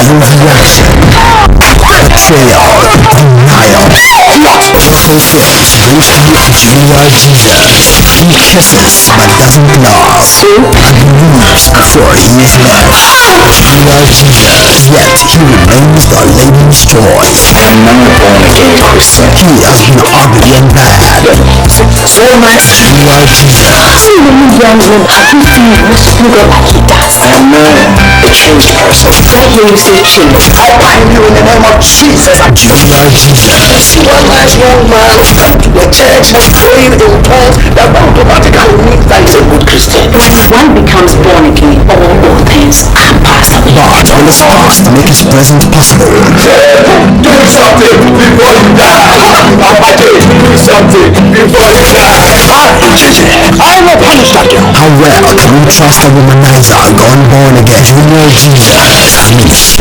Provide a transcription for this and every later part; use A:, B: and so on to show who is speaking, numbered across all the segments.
A: Overreaction, betrayal, denial. Forget recreate Julia Jesus. He kisses but doesn't love. Agrees before he is led. Julia Jesus, yet he remains the lady's choice.
B: I'm not a born-again Christian.
A: He has been ugly and bad.
B: So much.
A: Julia Jesus.
C: See when you young men happy feelings, you go like he does.
B: I am a changed person.
C: I hear you say change.
B: I bind you in the name of Jesus.
A: Julia Jesus.
B: You are nice young man. The church has prayed in tongues that automatically means that he's a good Christian.
C: When one becomes born again, all things are passed away.
A: But will his past make his present possible?
B: Do something before you die. Papa J, do something before you die. I will punish that girl.
A: How well can we trust a womanizer gone born again? Julia Jesus meets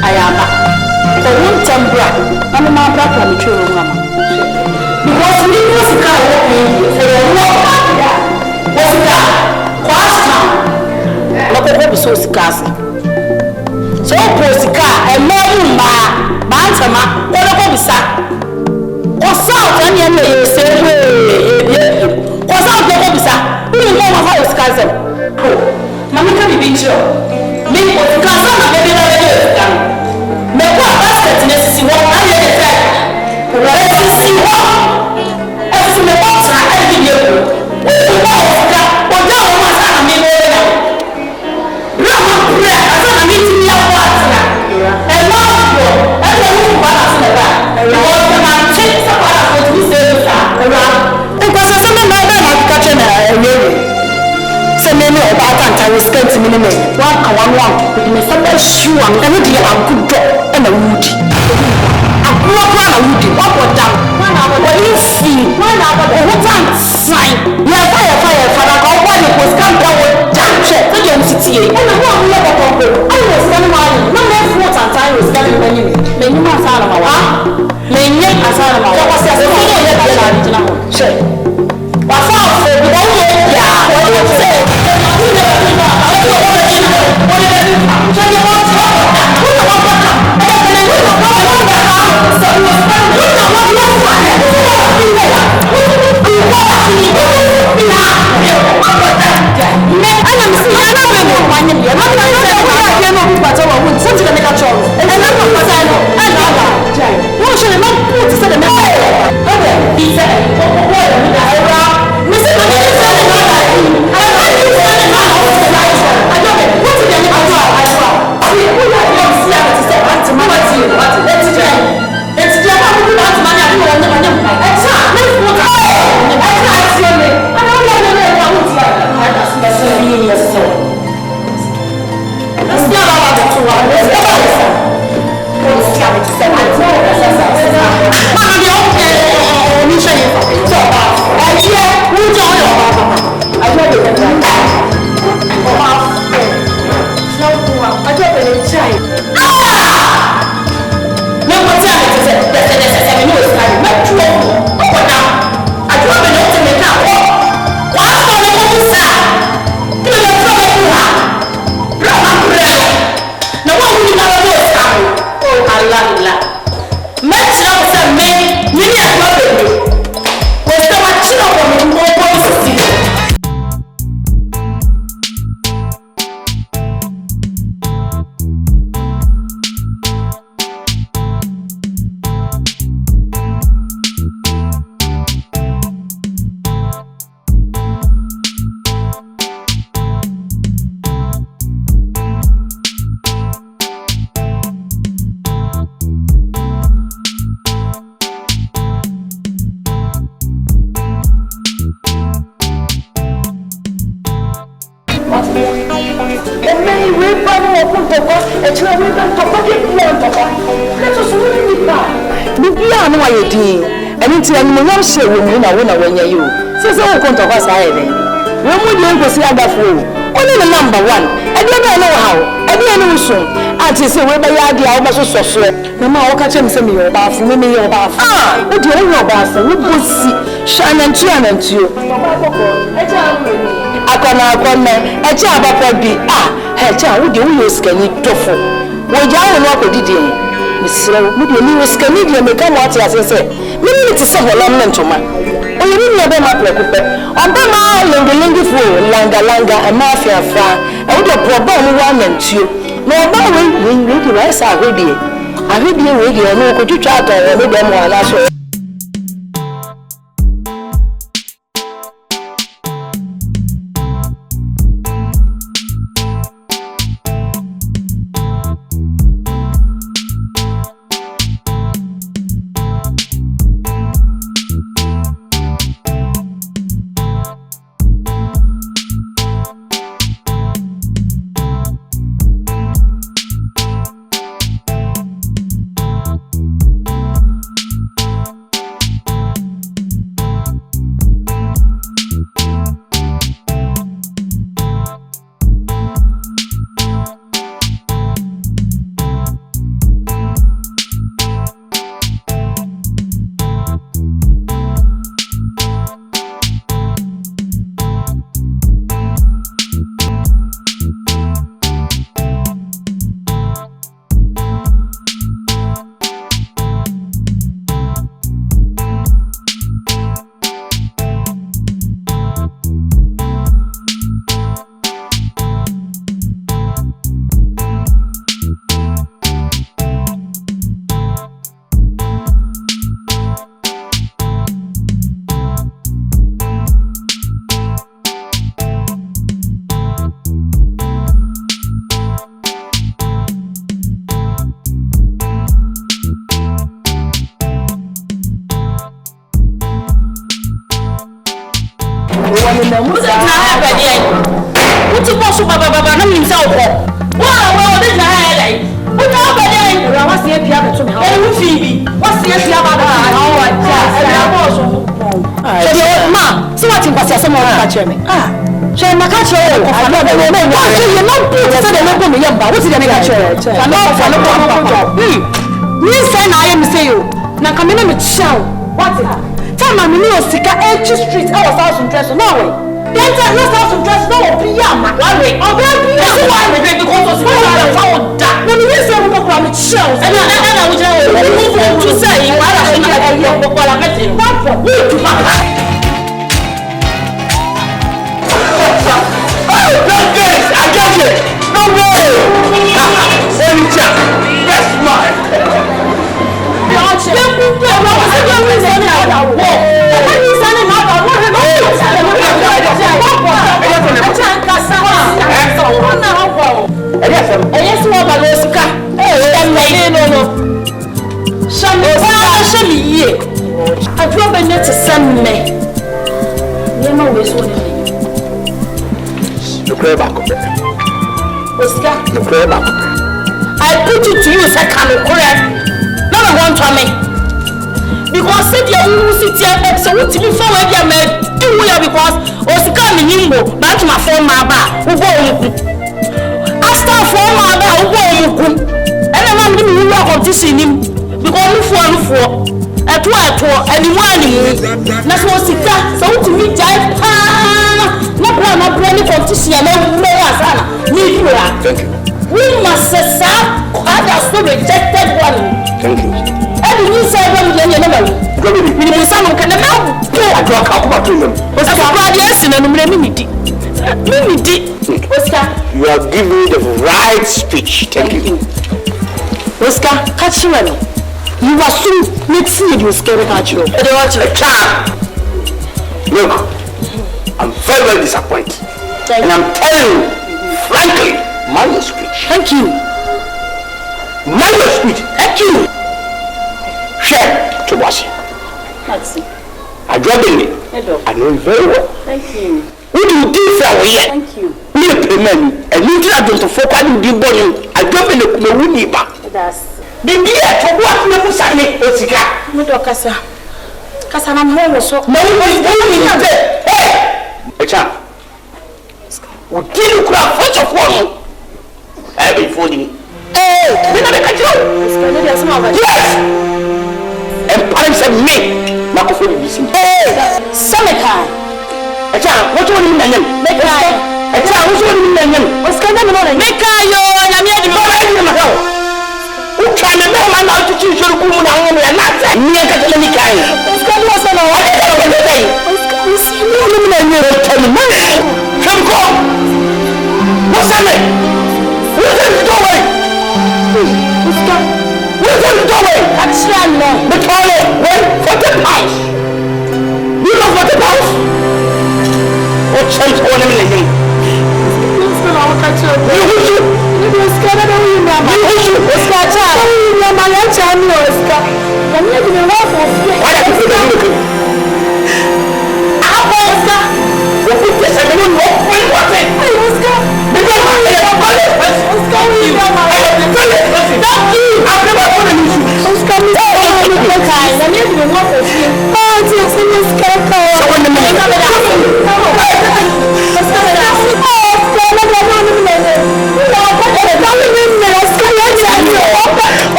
C: I am. For one time,
D: class. So posika e mo ma bantama ko lo ko bisa. Ko south ani e me se ko south ko bisa. Ni mo ma fa posika se. Mami ka bibi ncho. Mi posika so na bebe na bebe posika. Me ko basket ne sisi wo na ye de fe. Ko re sisi wo. E fu me ko tra e bi ye ko. O ko posika o ja o ma sa na mi mo na. Rama kure asa na mi ti ya kwa tra. E ma ko e le wu ba na se ba. E wo na check sa ba na ko ti se sa. E ko se se me na ba na ka che na e ye. Se me no ba ta ta we skent mi ne me. Wa ka wa no ko di me sa ba shu am. E no di akudo e na wudi. Akuwa kwa na wudi. Wa ko down. Wa na wa ni fi. Wa na wa o tan sai. Ya fa na ka kwa ni ko skam da wo down che. Se je mtiti e. E na wa mo ko ko. Ai wo skam ma ni. Na me fu tan tan wo skam ma ni. Me ni ma sa na ma wa. Me nye asara ma wa. Ko se se ko ye ba la ni na ho. Che. Wa fa o se bi wo ye ya. Wo se. She will mean a winner when you. Says all contour was I then. We would not go see other fool. Only the number one. I don't know how. I don't know soon. I just say, well, by idea, I must so swear. No more catch him some your bath, maybe your bath. Ah, what do you know about? We will see. Shine and turn and to you. I can't, a child about be. Ah, her child, would you use scanny tofu? Would you not go did you? Miss Slow, would you use scanny and become what I say? Minute to say hello, Mentoma. Oh, you didn't have my preoccupy. On the mile, the fool, langa, and mafia fan. I would have problem one and two. No, about when the rest are ready. I read you radio, no, could you try to have them while I saw. What you wash up, Baba, no means out. Well, this is a what about what's the piano to me? Oh, Phoebe, what's the piano? Oh, Ma, so what you was some more catcher me? Shall my catcher? I know they will not. You're not good. So they won't be young, but what's the catcher? I'm not for no. Yes, I am say you. Now come in with show. What's it? Tell my mini Sika H Street. I was out in dress. No way. Then tell us out in dress. No, be young. One way. Oh, that's why we drink because I found that. When you say we go from shows, and I would move to say, why I should not have young people. I met him. What for?
B: I got it! No way! One chance! That's mine!
D: I put it to you second, correct? No one to me. Because if you sit here, so what to be for when you made do because Osika Minimbo, back to my former bar, who go after former bar, who go and I'm going to work on this in him because for at what and one that's what Sika, so to me, jive, not brand competition, no need you.
B: Thank you.
D: We must serve others who rejected one.
B: Thank you.
D: And you say one million. We need someone can now go.
B: I drunk out to them.
D: Oscar,
B: you are giving me the right speech. Thank you.
D: Oscar, catch you. You are soon mixing with scary catch you.
B: Look, I'm very disappointed. And I'm telling you, frankly, mind your speech.
D: Thank you.
B: Mind your speech. Thank you. Share to Wasi.
D: Maxi.
B: I drop in it.
D: Hello.
B: I know you very well.
D: Thank you.
B: What do you do for here?
D: Thank you.
B: Me a payment. And you try to focus on the body. I drop in the Wuniba.
D: That's
B: the beer for what you say, Osika.
D: Mudokasa. Kasana mho so.
B: No, hey! Echa. We kill crap first of all. Every phone. Hey, we not catch you. Yes. And parents said me. Not for the missing.
D: Hey, Sameka.
B: Echa, what do you mean? Meka. Echa, what do you mean?
D: What's going on? Meka yo, na me di
B: mo. Who can the man now to choose your woman and not that? Me and Catholic guy.
D: What's going on? What's going on?
B: Come go. What's that? What's the doorway? What's the doorway?
D: That's right.
B: The toilet went for the house. You know what the house? What chance on him in the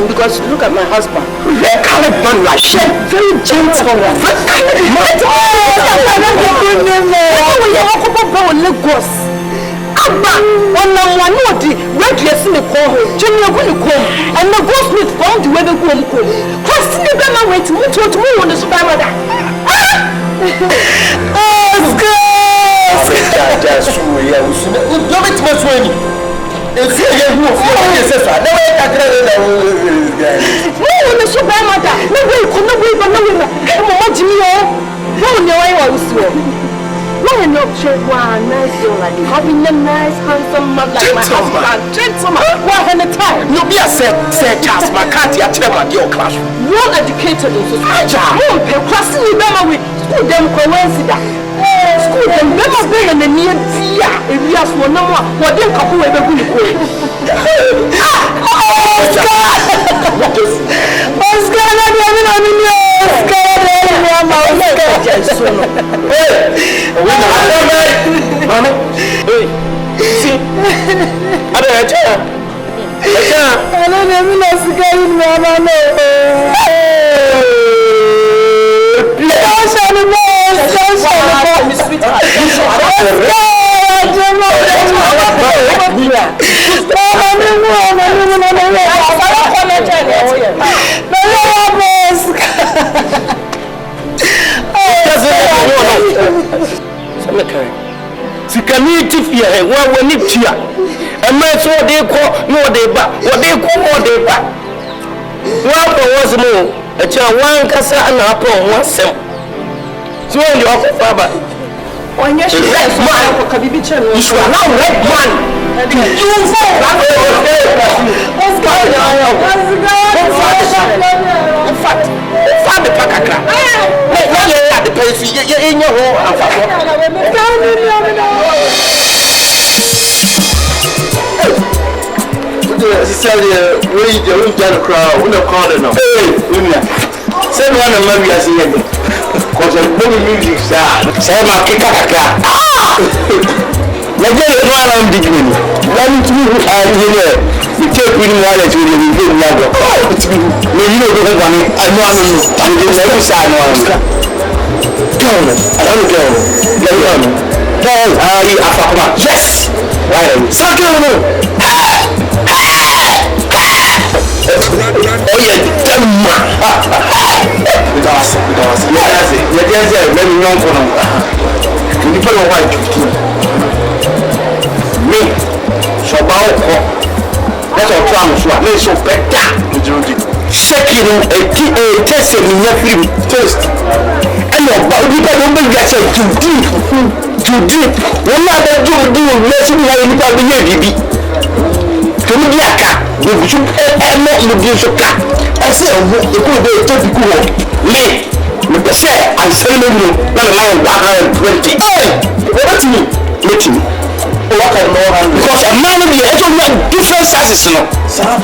D: Because look at my husband.
B: Very gentle. Nice, handsome man like my husband. Gentleman. What in the time? You be a Sir Charles McCarthy at your class.
D: Well educated in society. Class in Bama with school them coincidence. School them Bama being in the near Tia. If you ask for no more, what they couple ever will go. Oscar,
B: Community fear, one when it here. A man so they call no they back, what they call more they back. One was more, a child one cassa and upon one cell. So you are father.
D: When you should let one can be bitched, you should allow red one. You in fact, Father Pacaka. The place in your home. We get a crowd, we don't call it no. Send one of my years here. Because I'm moving music, say my kikaka. Let me know what I'm doing. Let me do you take me while it's really good. You know, I know I'm never sign on. I don't go. Yes! Right. Second. Oh, yeah, because let me know for them. You put a white me, so about that's all trying to make so better. Shaking a test in your free taste. And we don't get to do. One other do, let's see Kemiaka, we should not use your car. I say, you could be a cool. Me, with the share, I'm selling you, not around 120. What to me? Meeting. What I know, because a man of the edge of different sizes, no.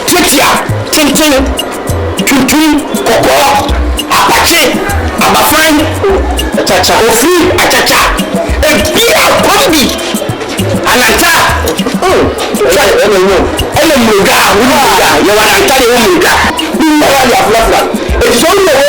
D: Tritia, Tintin, Cocoa, Apache, Abafine, a chacha, or free, a chacha, a beer, combi, an attack. You are not telling me it's only that's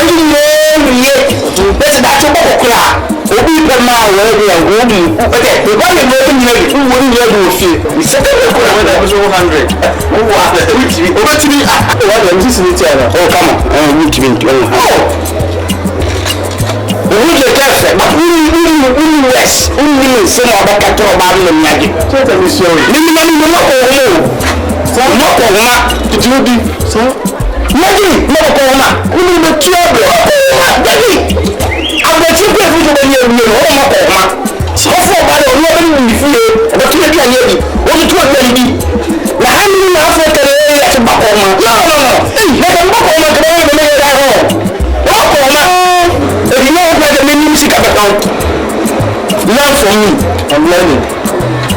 B: Learn from me. I'm learning.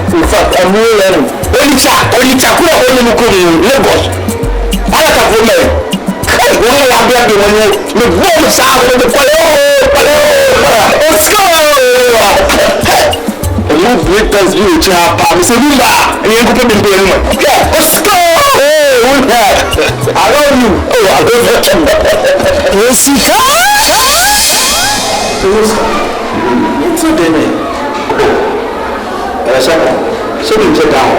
B: In fact, I'm really learning. Only Chakura only look in Lagos. I like a woman. Hey, woman, I'm going to be the wolves out with the palo. Let's go. You break us, you chap. I'm saying, you ain't going to be doing it. Let's go. I love you. Oh, I love you. Jessica. It's so dinner. So we get down.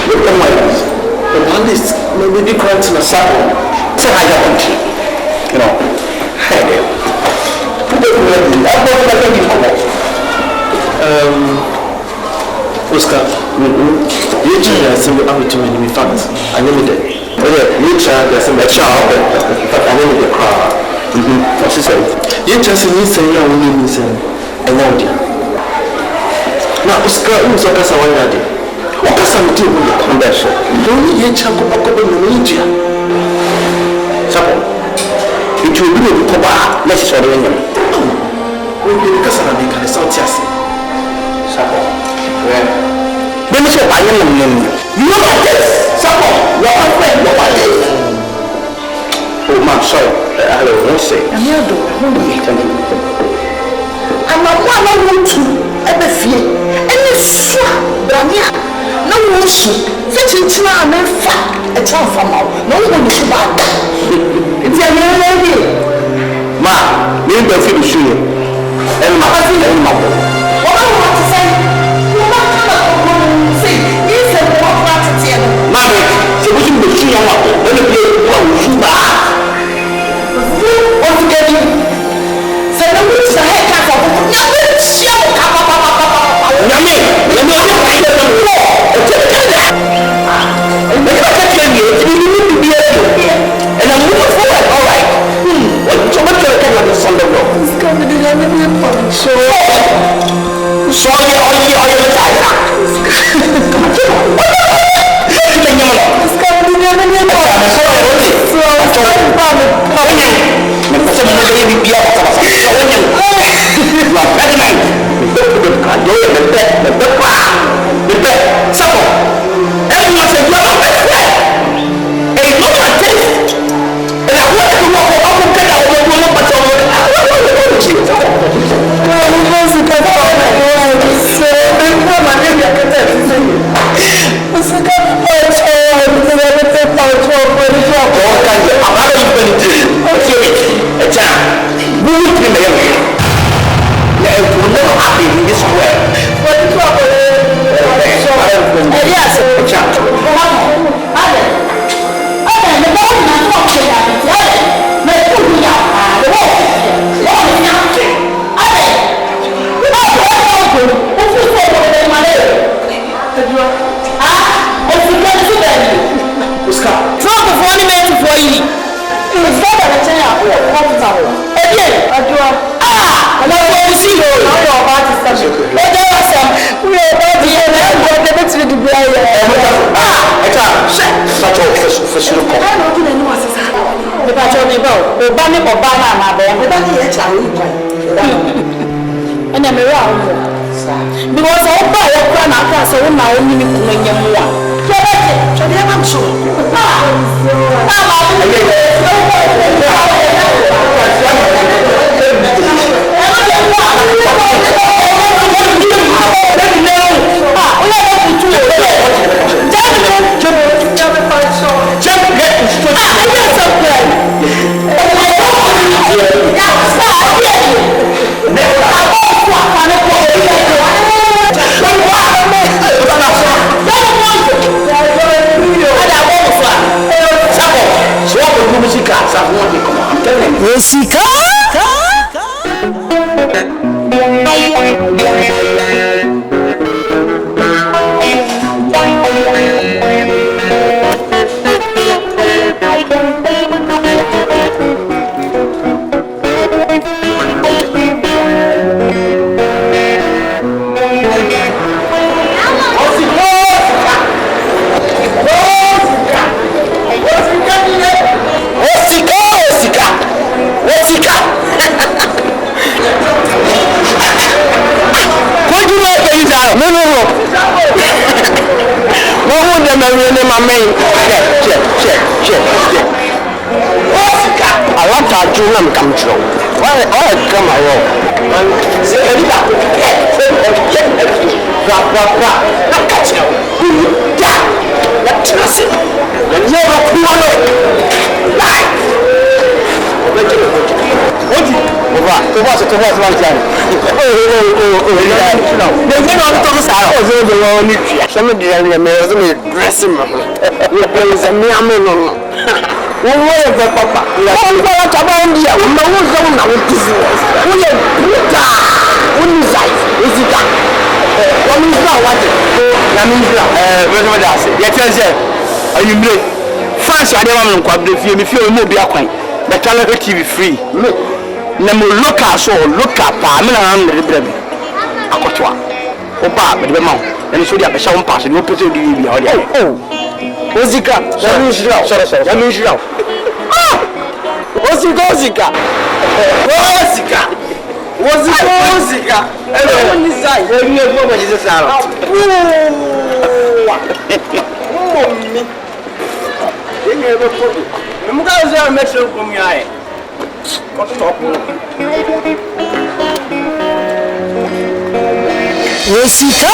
B: Look at my eyes. The one is maybe crying to the saddle. Say hi, country. You know. Oscar, you try some opportunity in fact. I never did. You try some child, in fact, I never did cry. She said, you just need to know when you listen. And now, dear. Now, Oscar, who's a person one day? What can some do with the convention? Don't you check up on the media? Suppose it will be a cover necessary. Because I'm making a South Chassis. Suppose. Let me say, I am you know what this? Suppose your friend, your body. Oh, man, sorry. I don't say. I'm here to I'm not one to ever fear. And it's Dania. No one should. Such a time and fat. A child from out. No one is bad. It's a new lady. Ma, you don't feel the shoe. And my husband and my boy. What I want to say, you might come say, he's a walk back to tell. Mammy, she was in the shoe. Let me play one shoe back. What to get you? Say, no, it's the head cat of Alata Juna come true. Why come around? Say, France, I don't want to if you will be a coin. The channel TV free. Nemo local so local pa me na na de akotwa oba me de ma and so dia be sha won pass no put di bi o dia Ozika sorry Ozika hello ni sai we go ba Jesus sala mommy yenye be ko me ga zo me tro ko mi aye ko stop
A: Jessica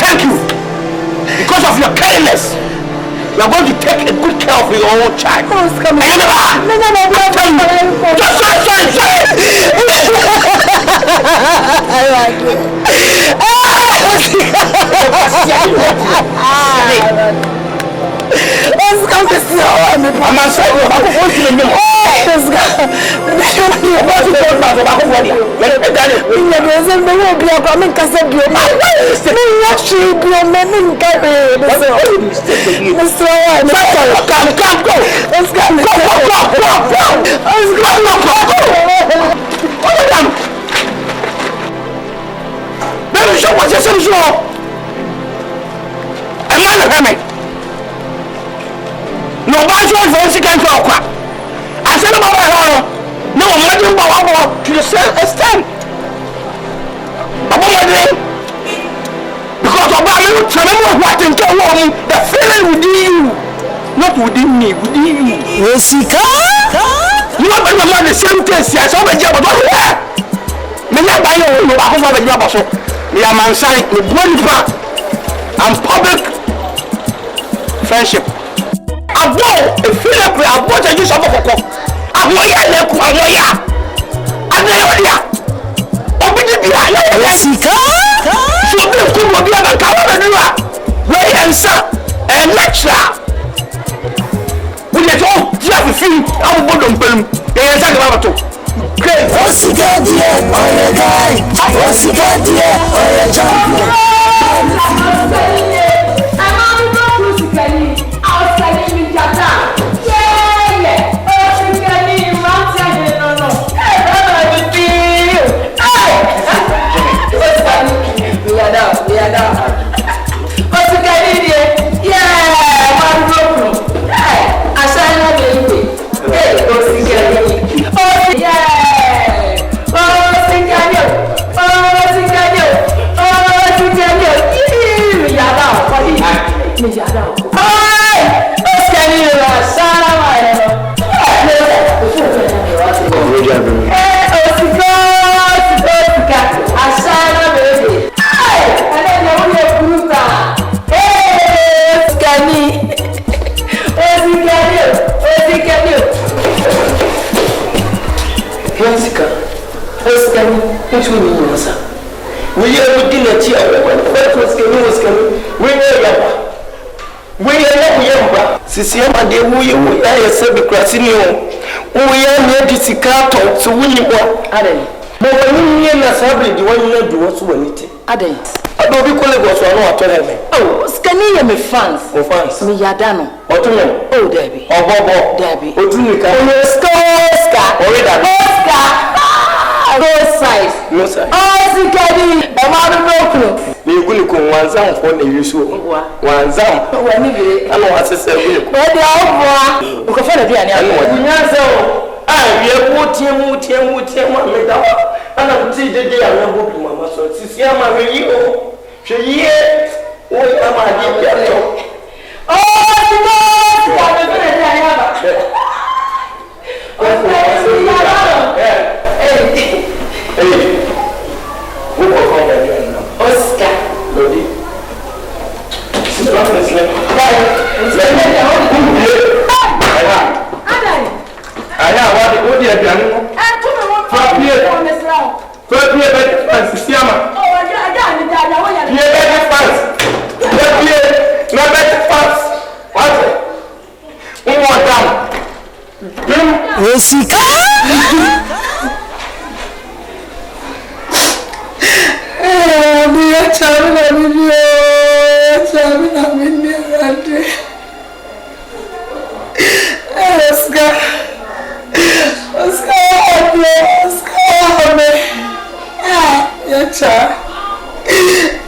A: thank you because of your kindness. You are going to take a good care of your own child. I like it. Let's go to see how I'm
B: no bad one for second talk. I said about her. No, I'm not doing about to the same extent. Because of what in the feeling within you, not within me, within you.
A: Jessica?
B: You are going the same thing. I saw the job of what? Me not buy you back over the job. So, we are man side with one back and public friendship. Abo efile pe abo je ju so kokoko àwọn ya le ku àwọn ya adeyodia obi di bia ya
A: Jessica
B: so bi ku mo bia ba ka wa ni wa we ensa e lecture we dey talk ya fi àwọn bodom pelum e ensa ga ba to
A: Jessica dear oya guy Jessica dear oya champion
B: Which one you want, sir? We are looking at you. What was coming? We are we are Sisiama de we are sabi krasinio. We are near the Sicato, so we are Aden. But when you are sabi, the one you do what's when it Aden. I don't be calling was one or two. Oh, Scania, me fans. Oh, fans. Me Yadano. Otuno. Oh, Debbie. Oh, Bobo. Debbie. Otunica. Oh, Oscar. Oscar. No size. No size. Oh, Sikadi. I'm out of broken. You couldn't come one zam for the usual. One zam. I know what's a cell. Where the outlaw? You can find a piano. I will put him, and I'll see the day I'm not booking my son. Sisiama, will you? She yes. Oh, am I dear? Oscar. Lodi.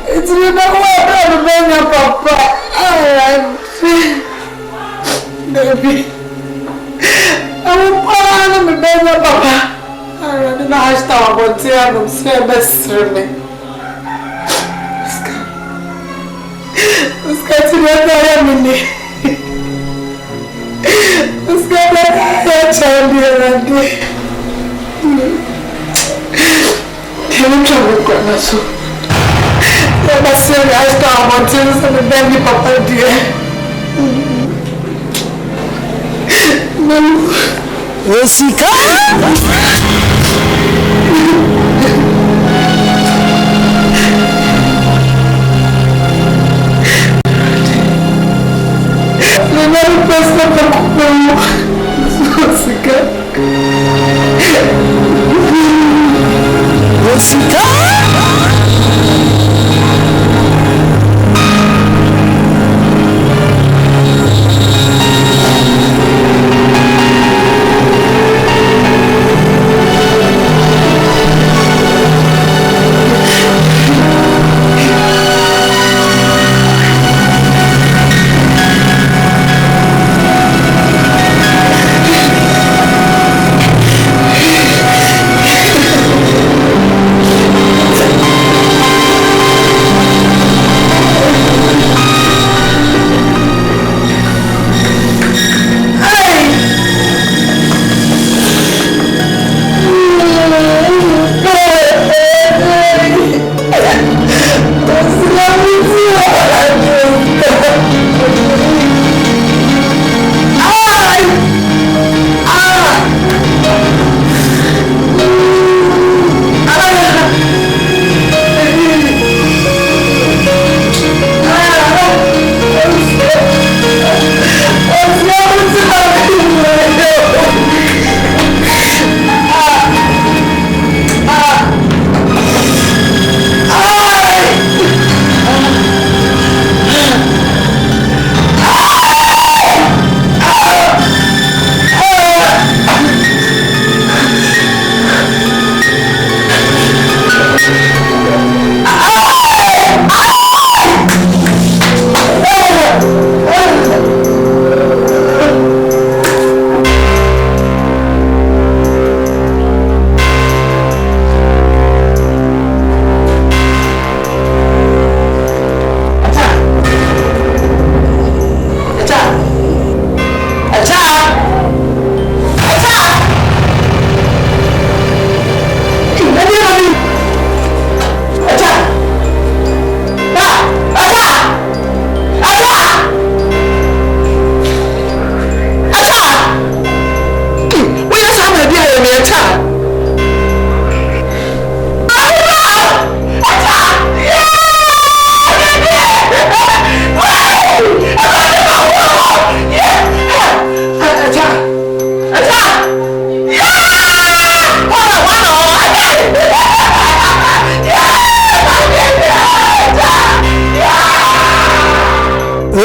B: It's never what Papa. Baby. I'm a baby, Papa. I don't know how to start about tears. I'm so best for me. Oscar, to get there, Minnie. Oscar, that child here, can you tell me what I'm so? I'm not saying I start about tears and the baby, Papa, dear. Jessica?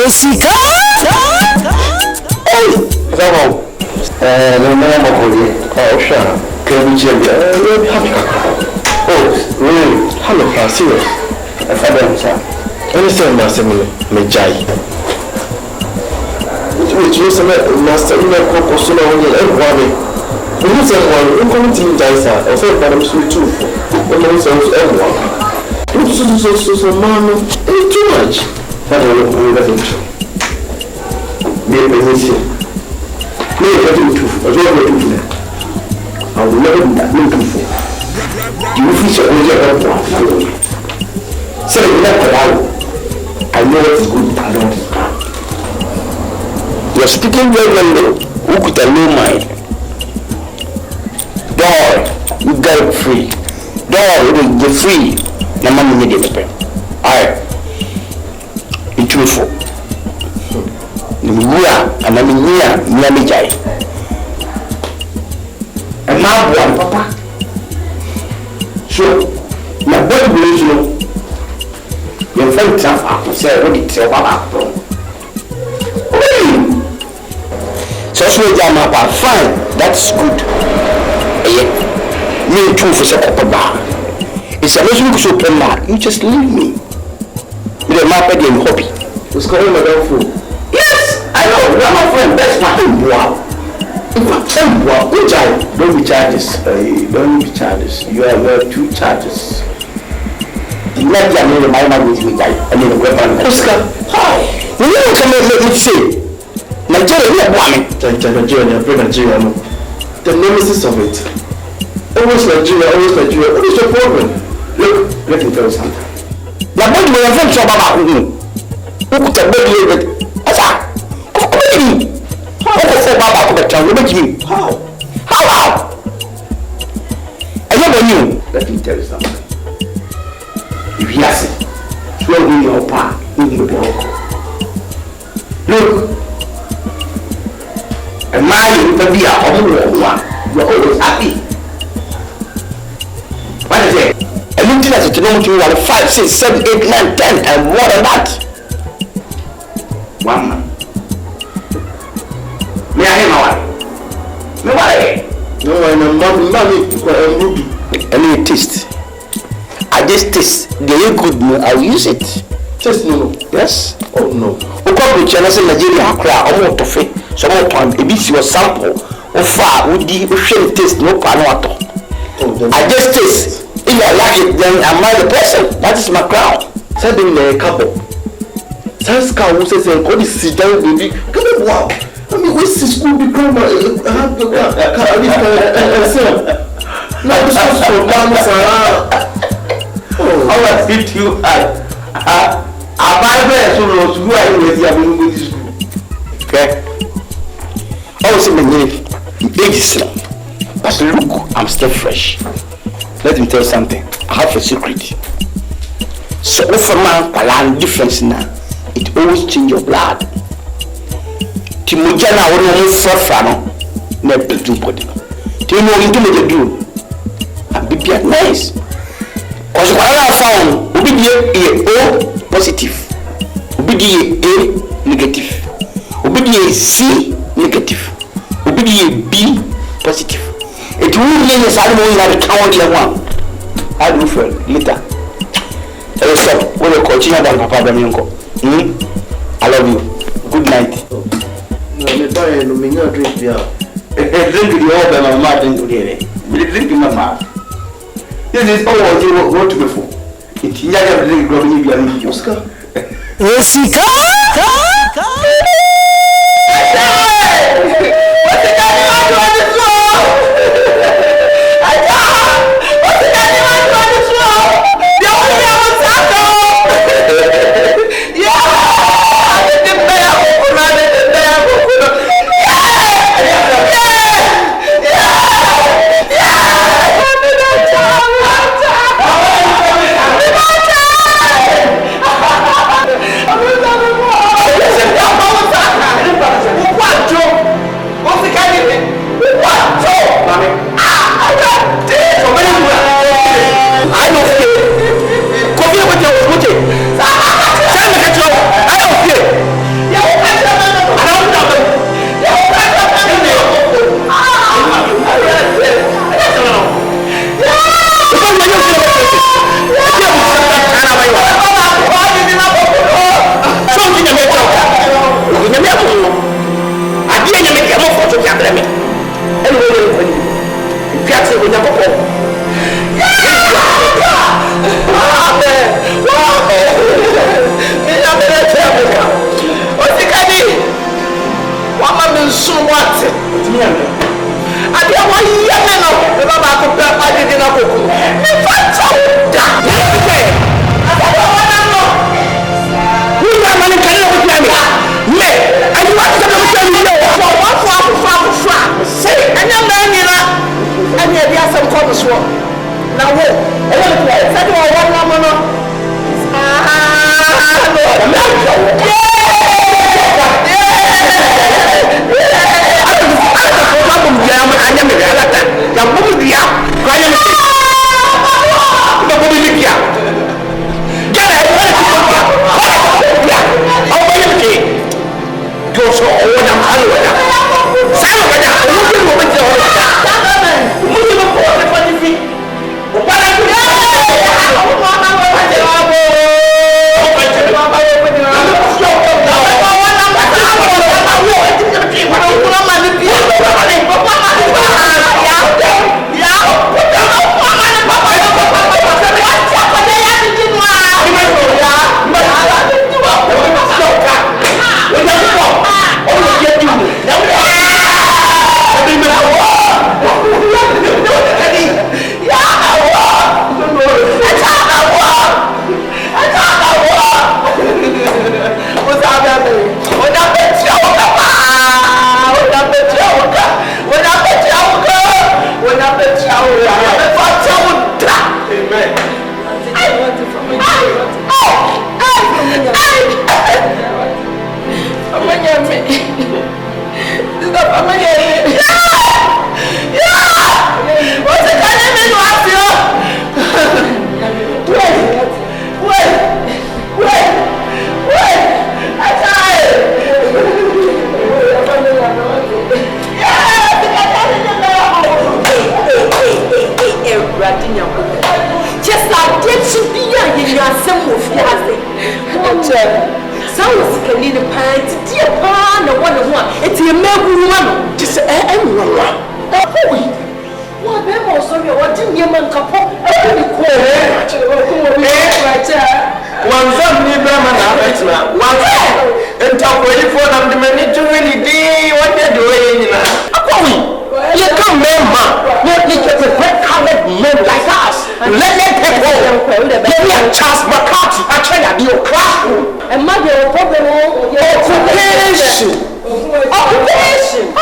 D: Osika.
B: Hey, Zabo. No more Mokoli. Oh, sure. Can we check? Oh, really? Hello, serious. I found sir. Anything, Master Mejai. Which is a master in a cocoa everyone. We use everyone, we come to Jaisa, or say, but I'm sweet too. But also everyone. So, man, it's too much. But I don't know that intro. Maybe we see. Maybe I do too. I don't know. I will never do that. No too for. You feel only about one. So you never allow. I know what is good, I don't. You are speaking very well, who could have no mind? Door, you got it free. Door, you will get free. No man need it. Alright. It's truthful. Nimia, and I'm near Mijai. And now one, Papa. Sure. My boy believes you. Your friend Traff said, what did tell Papa? So Papa, fine, that's good. Me too for second bar. It's a little so open, you just leave me. With a map and hobby. Who's calling my dog food? Yes, I know, you're my friend, that's nothing. Wow. Don't be charges. Don't be charges. You have 2 charges. Let me my man with me, I need a weapon. Oscar, how? You know what let me say? Nigeria, Nigeria. The nemesis of it. Always Nigeria. What is your problem? Look, let me tell you something. Now, what do you have to about who could have made it? How? I never knew. Let me tell you something. If he has it, swear with your pa, look, a man will be a home one. You're always happy. What is it? I looked at it to know you are 5, 6, 7, 8, 9, 10, and more than that. One man. Me I hear my wife. Me what? No, I'm not Ruby. Any taste? I just taste. They are good. I will use it. Taste no. Yes. Oh no. Oka China say Nigeria akra omo tofe. So mo pan e bi si o sample. O fa o di o share taste no pa no ato. I just taste. If I like it, then I'm not the person. That is my crown. Say them na couple. Say ska who say go the sit down baby. Come on, wow. I mean, we see school become now this is so bad, how I fit you I buy so low to go with you going to school. Okay. I was in the name, big Islam. But look, I'm still fresh. Let me tell you something. I have a secret. So if a man can difference now, it always change your blood. Timujana wonu frafra no na betu body no tinu into me do and be nice cause kwara found obi die O positive obi die A negative obi die C negative obi die B positive it will mean say mo na the count here one I do feel later so we will continue that papa Damienko I love you good night. No, me buy no me no drink beer. Drink the whole by my mouth into there. Me drink in my mouth. This is all what you want to be for. It you never drink go me beer in Oscar.
D: Osika.
B: What the guy on the floor? What the guy on the floor? The only one taco. Yeah. What's the kind of
D: asɛm wɔ fie ase ɔkyɛ saa wɔ sikani no paa nti deɛ paa na wɔ ne ho a ɛti ɛma aguru ma no
A: te sɛ ɛnwanwa
D: ɛhoi wɔ bɛrima ɔsɔre a wɔde nneɛma nkapɔ ɛwɔ ne kɔɔ
A: wanzam ni bɛrima na abɛtena wanzam ntakwalifo na mde m'ani to ne din wɔnyɛ de wɔyɛ nyinaa akɔwe yɛka mmarima na yɛkyɛ the red colored men like us learned people yɛne a Charles McCarthy akyɛ yadeɛ o classroom
D: ɛma deɛ wɔ problem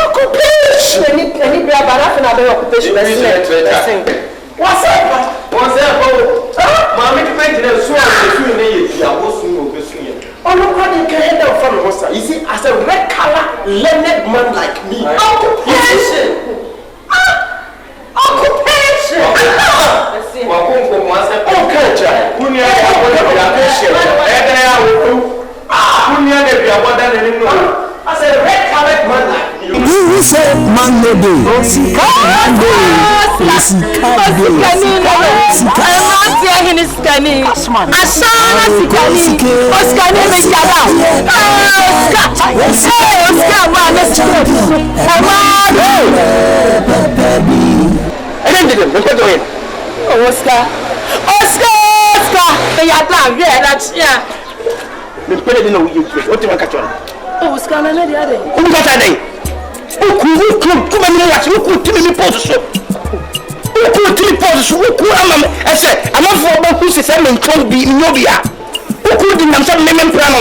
D: occupation ani bra barafe na bɛyɛ occupation bɛsen
A: wɔsɛ maame de bɛgyina so a ɛsuu ne yɛ fiabɔ so ne ɔbɛsu yɛ ɔnokora de nka ɛda ɔfa ne ho sa you see as a red color learned man like me
D: occupation
A: wakonko mo asɛ ɔnka kyɛ wonia yɛ abɔda bi akɛhyɛ ɛdɛ yɛ awofu wonia na bi abɔda ne ne no as a red colored man like me
E: you say mango day sikani
D: asana sikani oskani me jaba oska ma na sikani Oscar, ya ta vie na chia.
A: Me pele de no wi you. O ti ma ka chora.
D: Oscar na na dia de.
A: O mi ka ta dai. O ku ma ni wa ti o ku ti mi pose so. O ku ti mi pose so, o ku ama me. Ese, ama fo ba ku se se me nton bi nyobia. O ku di nam se me mpra no.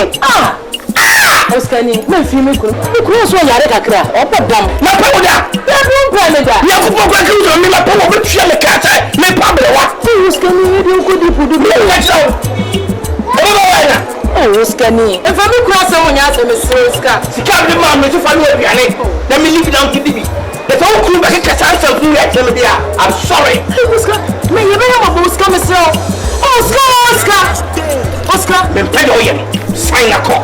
D: Oscar ni, me fi me ku. Ku so yare kakra. O po dam.
A: Na pa wo da.
D: Ya do mpra me da.
A: Ya ku po kwa ku so me na pa wo be tua me ka ta. Me pa bre wa.
D: Oscar ni di ko di pudu.
A: Me ka so. O ba wa na.
D: Oscar ni. E fa me ku asa wo nya asa me se Oscar.
A: Sika de ma me so fa no aduane. Na me live down to dibi. The whole crew back at Castle for you. I'm sorry.
D: Oscar, me you be able to Oscar me so. Oscar.
A: Me pay oyen. Sign a call.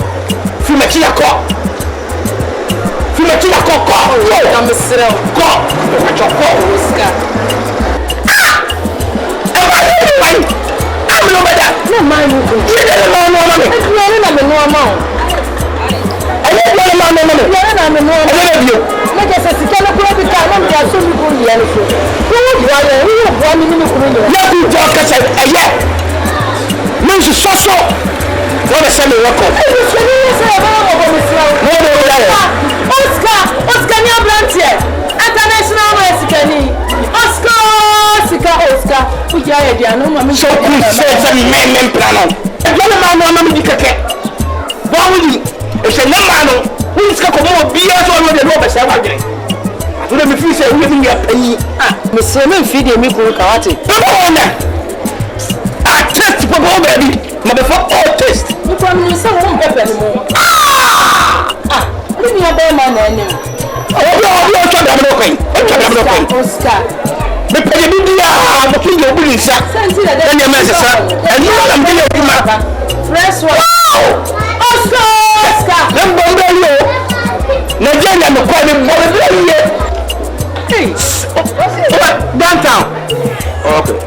A: Fumeti a call. Fumeti a call.
D: I'm a sir.
A: Go. What your call,
D: Oscar.
A: I'm no better.
D: No mind you.
A: You didn't know no money.
D: I'm no amount.
A: I don't know no money.
D: I
A: love you.
D: Make us a sister of the car. I'm going to go here. Who you are? Who you are?
A: Let me talk as a yeah. Means so. What is semi record?
D: Oscar, your branch here. International Mexican. Oscar. We are the anomaly.
A: So good says a man plan. And one man, no keke. What will you? It's a man who is going to be as one of the robbers. I want to let me feel say we need a penny.
D: Miss Semen feeding me for Kawati.
A: I test for baby. My before all test.
D: You come in some home pepper anymore. Leave me a bear man anyway. Oscar.
A: The Pedia, I'm looking at you, sir. And your message, sir. And you are going to
D: fresh one. Oscar.
A: Then Bombay. Nigeria, I'm calling Bombay. Hey, downtown. Okay.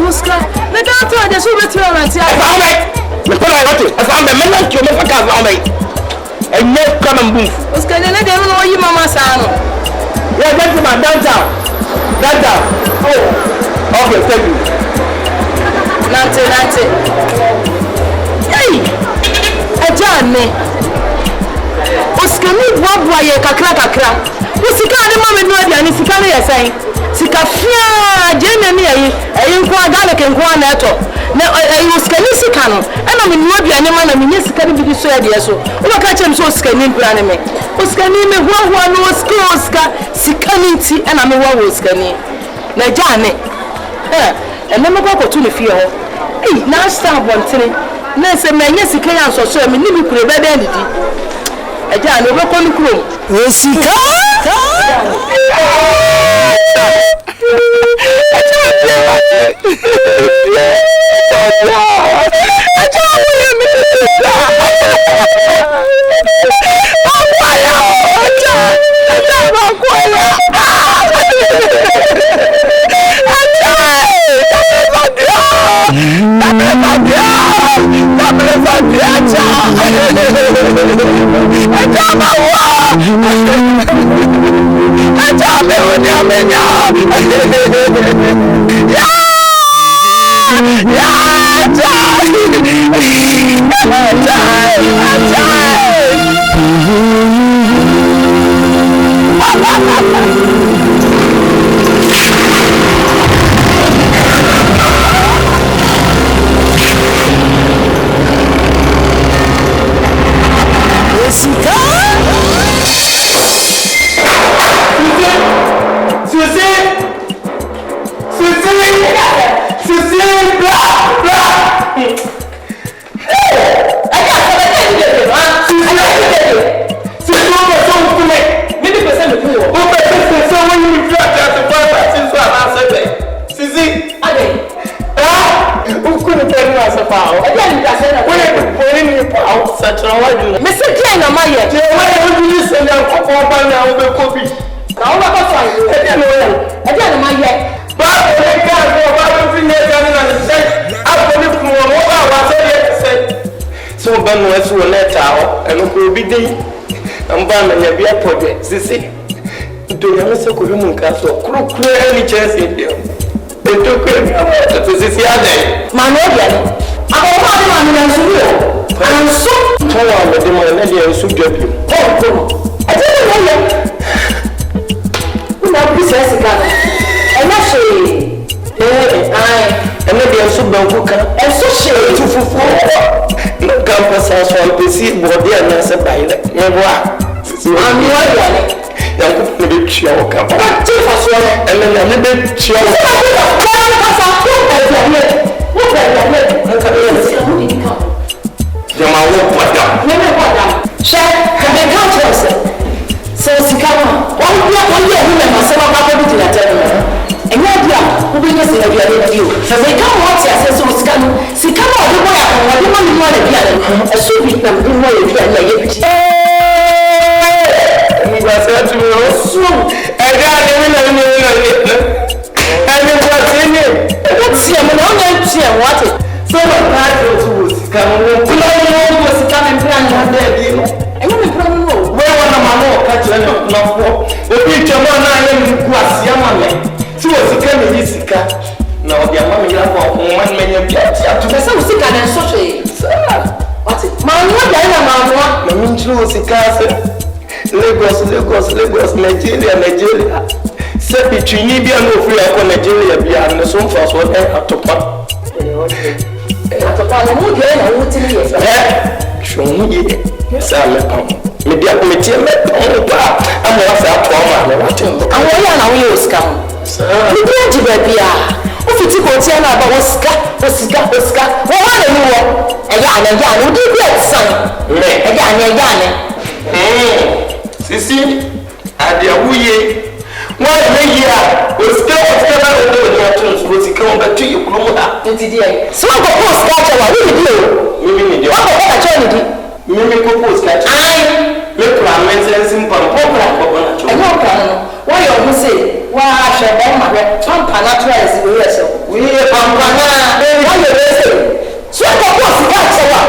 D: Oscar. The downtown, there's over 2 hours.
A: I found it. I found the men to make a car on me. And no come and move.
D: Oscar, then I don't know you, Mama Sano.
A: Yeah, that's my downtown. Downtown. Oh, okay, thank you.
D: Nante. Hey, a journey. Oscar, me what boy, kakra. Osika, the moment no idea, Sika, yes, Sika, Jenny, a young garlic and one letter. Now, I was scanning Sikano, and I'm in Wadi and man, I mean, yes, can be so idea. So, look at him so scanning planning. Oscar, me, one was Oscar, Sikanity, and I'm a one was scanning. Now, Janet, and then I go to the field. Hey, now start one thing. Nancy, man, yes, he can't so I mean, you could have ended it. A Jan, over on the crew.
E: Osika
A: Yeah. Sisi ndio yamese kulimu nkaso kuru ni chance ndio ndio kwa sisi ade
D: manodia ni akọkọ ade ma mi nsuo anso
A: towa ade ma na dia nsu dwabi
D: ko ade ni wo una bisa sika ena hwe
A: ena dia nsu banku ka
D: enso hwe
A: tufufu no campus aso ampesi body na se baile yeboa
D: ami wa yale
A: ya ko ne be twa o ka ba
D: ti fa so
A: ena ne be twa o jama wo pada
D: neme pada she ka be ka to se sika wa won ye hu me ma se ma ba ko bi la tele enye dia wo bi nyese na dia le dio se be ka mo ti ase so sika no de boya ko wa de ma ni mo na dia le asu bi na bi mo ye dia na ye bi
A: ni ba se tu mo su e ga ni na ani wa tini
D: ti e mo na o na ti e wa te
A: so wa ka to sika mo
D: ti lo mo sika me plan na de bi enye me plan no
A: we wa na ma no ka tire na fo obi twemo na ye mi ku asia ma me ti wo sika me yi sika na o dia ma me ya ko o man me nya bia ti atu
D: pese wo sika na so hwe what ma no da na ma mo
A: na mi nchi wo sika se Lagos Nigeria se bitwini bia no free akọ Nigeria bia no so mfa so atopa
D: no mu de na wo ti ni ye
A: shonu ye sa me pam me dia ko me tie me pam pa amo wa sa to ma me wa tin
D: awon ya na wo ye osika mo ni bi aji ba bia o fiti ko ti na ba wo sika wo wa na ni wo ya na wo di bi atsan ya ne
A: sisi adia wuye wa me ya o sika ba o do ni atun so sika o ba tu ikuru mu da
D: nti die so ko post ka cha wa ni di o
A: mimi ni di
D: wa ko ka cha ni di
A: mimi ko post ka cha me pra mention simple program ko na cha
D: e no ka no wa yo mu se wa hwe ba ma be pampa naturalize we yes
A: we pampa na
D: wa yo be se so ko post ka cha wa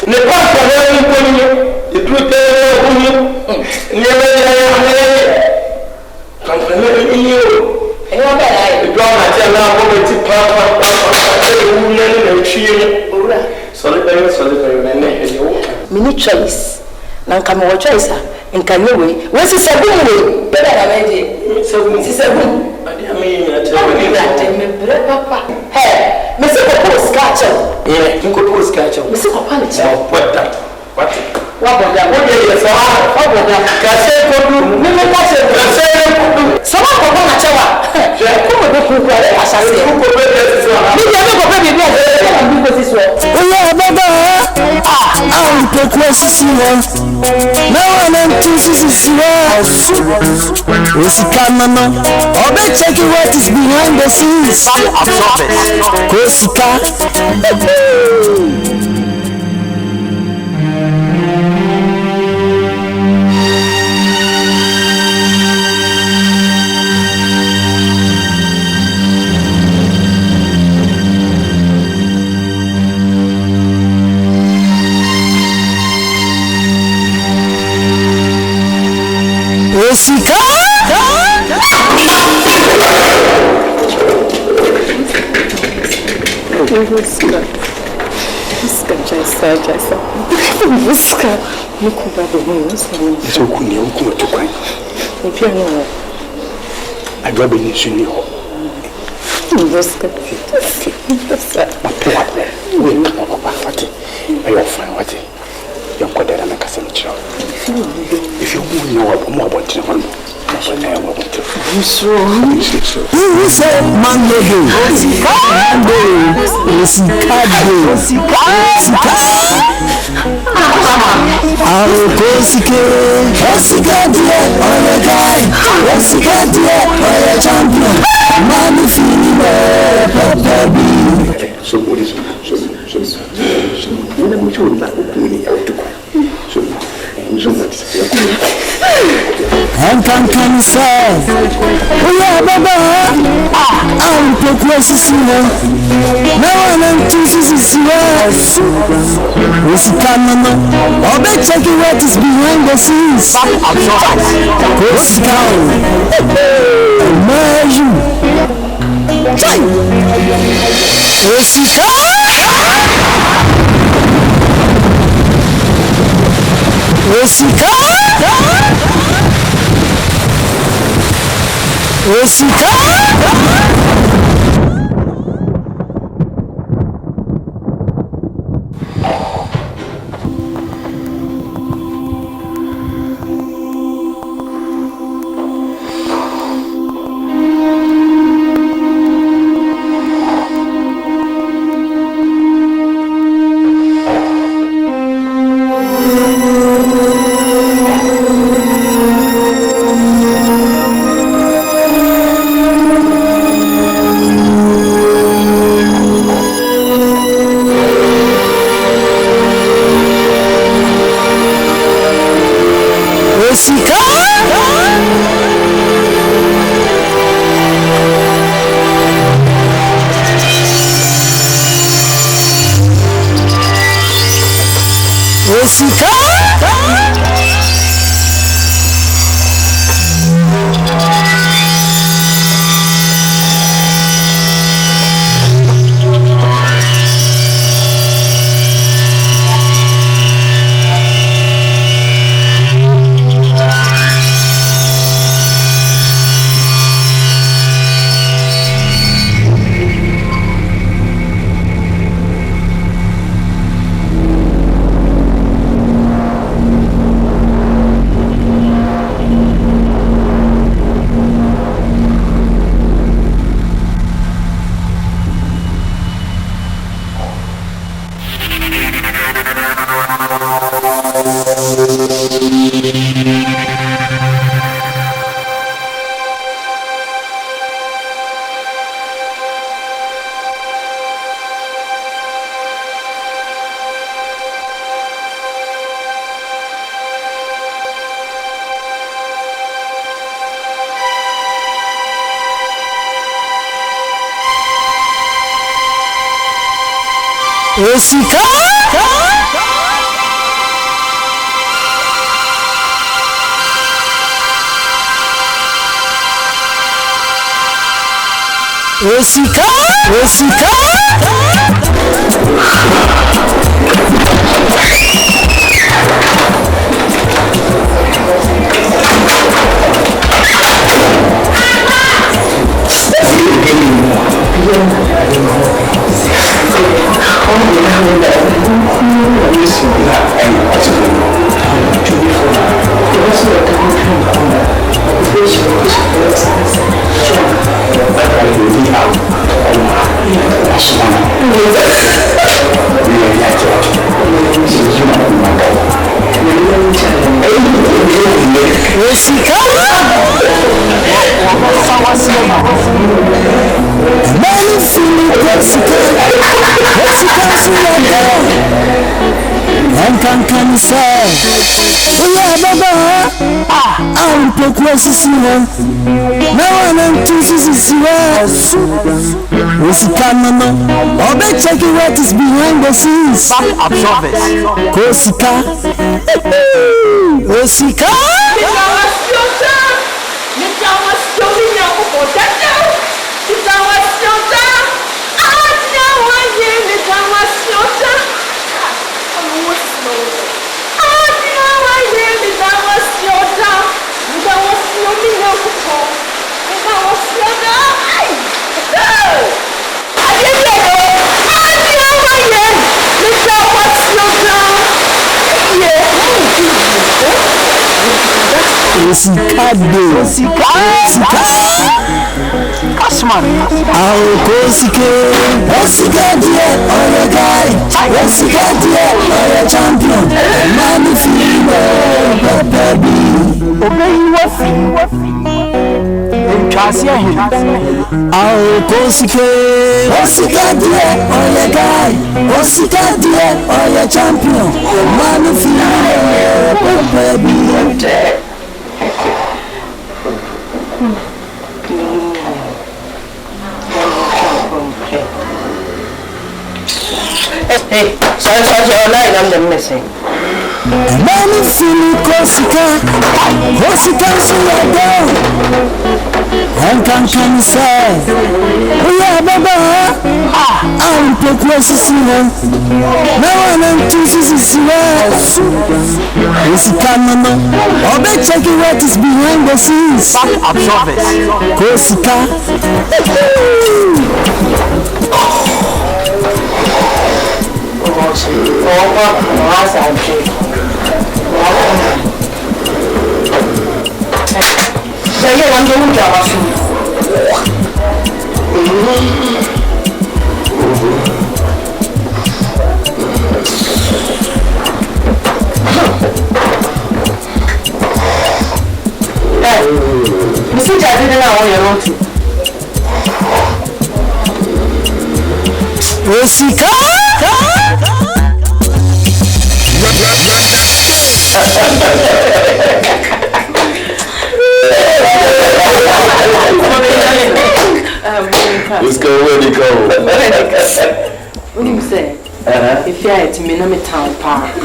A: ne pampa na ni ko ni idru te ko ni ne me ni
D: yo be la e
A: do ma cha na ko me ti pampa e wu ne na twie
D: ora
A: so le be ne e yo
D: mini choice na nka me wo choice nka nye we si seven we be na me di si seven
A: ade ame ni na te
D: we ni na te me bre papa he me se ko post ka cha
A: nko post ka cha
D: me se ko pa ni cha
A: pota what
D: wa boda
A: wo de so
D: wa boda
A: ka se ko du
D: me ka se
A: ko du
D: so wa ko na cha wa ko me be ku ku ale asase
A: ko be de so
D: ni de me ko be bi na bi ko si so
E: oya baba am to kwesi wo na wana ntusisi wo osikana no obe check what is behind the scenes kosika
B: If you know more about it,
E: You say Monday, I'm can say, oh yeah, Baba, I'm progressing. Now I'm choosing What's I'll be checking what is behind the scenes. What's imagine. Try. I'll be checking what is behind the scenes.
D: Osika.
E: Osikade.
B: Asman.
E: Kosike. Osikade, oye guy. Osikade, oye champion. Mami fimo, baby.
B: Obey wafi. Entrasia hin.
E: Kosike. Osikade, oye guy. Osikade, oye champion. Mami fimo, baby.
A: Hey, sorry, I'm the missing.
E: Mami fili Kosika, Kosika suyado. Kan say, oya baba, pekwe sisiwa. Na wana mtusi sisiwa. Kosika mama, obe checking what is behind the scenes.
B: Absorbers.
E: Kosika. Osika.
A: Let's go, where they go?
D: What do you say? If you had to me, I'm a town park.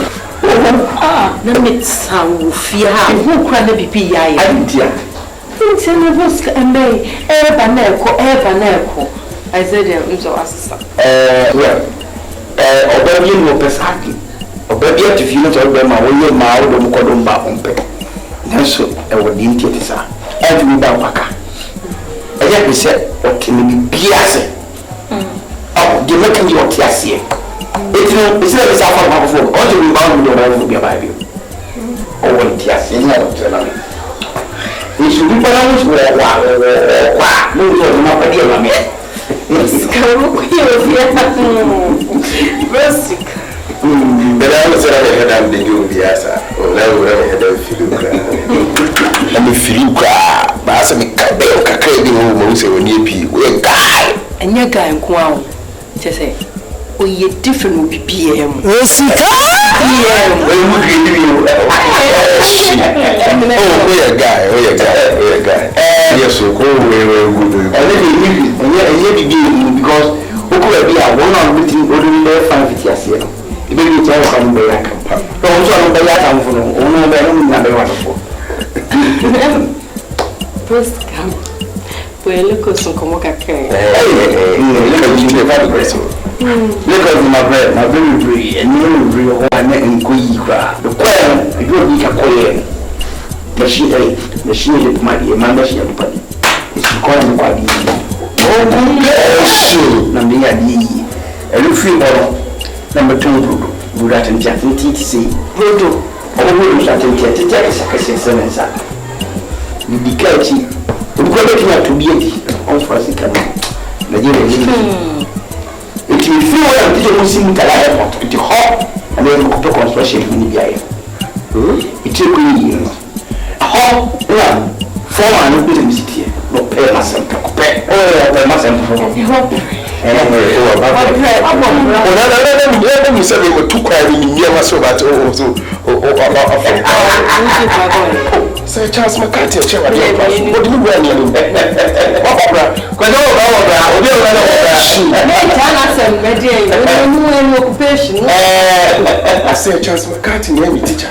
D: No, it's some fear. Who cried the BP? I didn't hear. It's in the busk and may ever never. I said, I'm so assistant.
A: Well, Obebian will pass happy. Obebia to feel it all by my way, my own cordon back on pay. That's so I would need it, sir. Every baka. I yet we said, what can be Piazza? Oh, the making your Tiasia. It's not a phone, or the rebound your own will be a Bible. Oh, what Tiasia, not tell me. We should be pronounced with a no, not a deal, I mean. But I was a head the new Biasa, or never had a few. Let me feel cry. Bassa me crazy who say when you pee, we're guy.
D: And your guy and Kwao, just say, oh, you're different with PM.
E: Osika.
A: Yeah, we would give you. Oh, we're a guy. Yes, so go away, we're good. And then you begin because who could be a one on meeting ordinary there 5 years here. The baby tell some way I can pump. Don't tell me that I'm for no number one for.
D: First come. Well, look at some come okay.
A: Hey, look at you, the person. Look at my bread, my very free, and you real one and Kuika. The quail, you don't need a quail. The she is my machine of body. It's calling the body. Oh, number number 2, Buddha and Jatin TTC. Rodo, all rooms at the Tiatis, you be catchy. We're going to be on first. It will feel well until you see me at the airport. It's hot and then you put construction in the air. It's a good year. Hot, yeah. 4 and business here. No pay myself. Pay. Oh, pay myself. Let me say we were too quiet in the so that Sir Charles McCarthy, what do you want? I say Charles McCarthy, name teacher.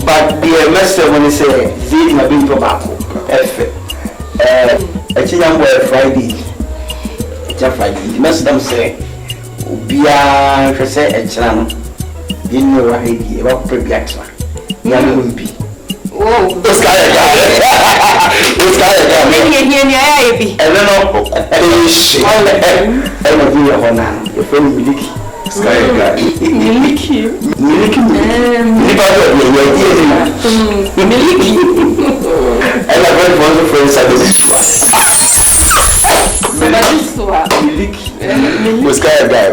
A: But the master when he say Zid na bin tobacco. Friday. The master say Bia say a channel. You know what he did about Prebiaxa. Young be. Oh, this guy. I don't know. Your friend Billy.
B: Sky guy.
D: Miliki.
B: Miliki. Miliki. I love it for the friends at this. Miliki. Sky guy.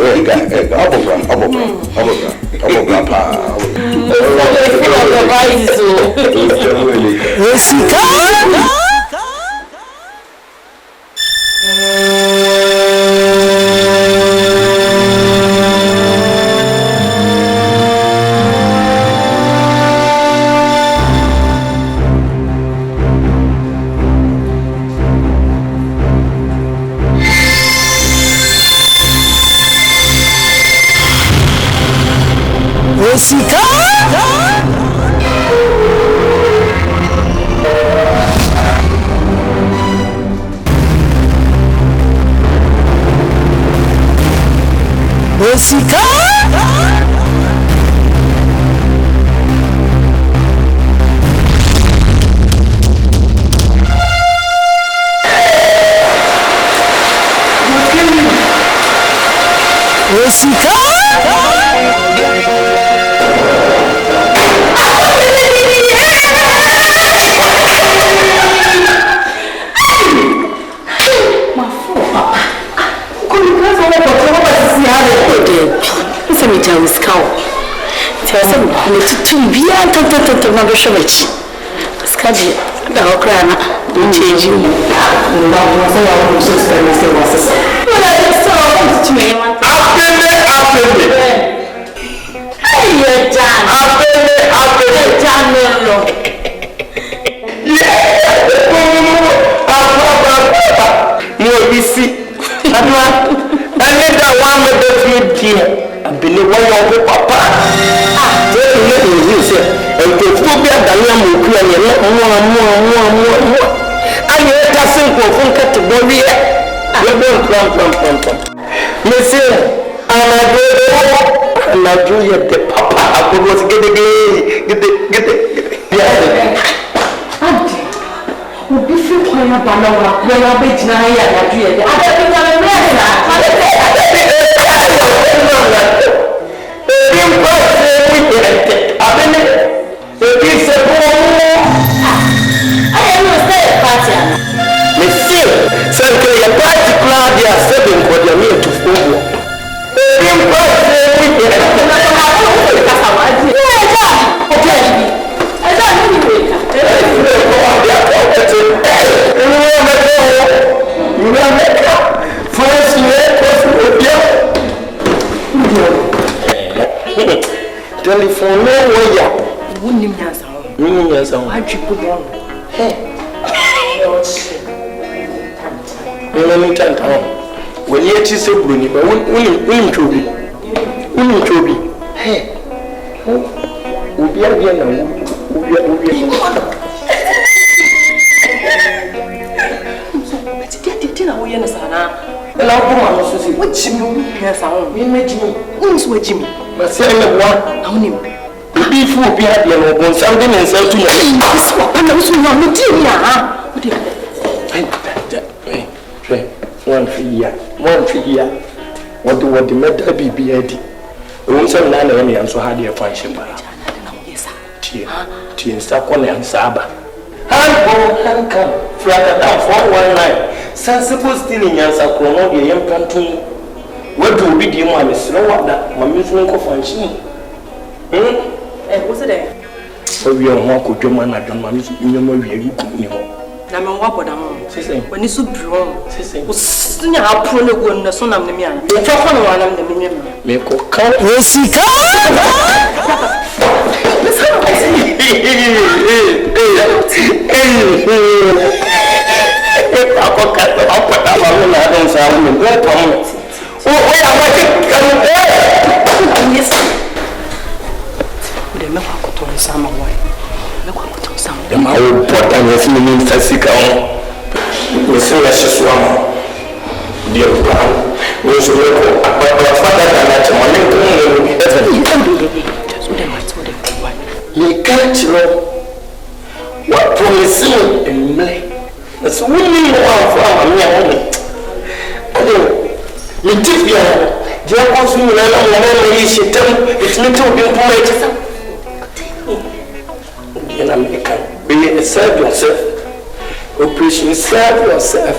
B: What the matter be Eddie? We say na na me anso ha de function ba. Tie nsa ko na nsa ba. Hanka fraka da 419. Sensible still in yansa ko no de yempantum. Wadu obi di mu amesro wada, mami so nko function.
D: Wo se de?
B: Obi on ho ko dwoma na dwoma mami so nyoma wi agu ni ho.
D: Na me wa boda mo.
B: Sese.
D: Wani so bro.
B: Sese.
D: Usinya apro na go na so nam na mi an. E fa ko no wanam na mi nyem.
B: Me ko kan
E: Osika.
B: Ako kata apa tak mahu nak ada usaha ni. Kamu. Oh, yang macam kamu.
D: Yes. Udah me kwa ko sama wai. Me kwa ko sama.
B: Ya mau potong ya sini ni sasi kau. Mesti rasa suama. Dia bukan. Mesti ko apa fada dan cuma ni tu ni.
D: Sudah mati sudah wai.
B: Ye kachiro. What promise me in me? That's winning one from me. I don't. Me tip ya.
A: Dear Consul, I don't know you should tell it's little bit in America. Be serve yourself. Operation serve yourself.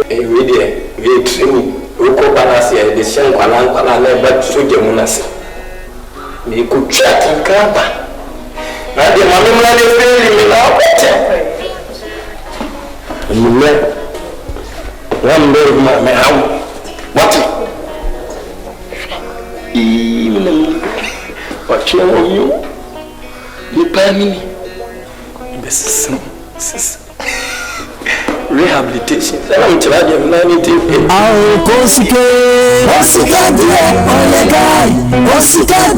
A: We train. We go balance here. The same Kalan never to the Munas. We could chat and cover. Now the mamma is feeling now better. One more my house. What? Even what you pay me. This is rehabilitation. I'm trying to learn it.
E: I'll go see what's the guy? What's the guy?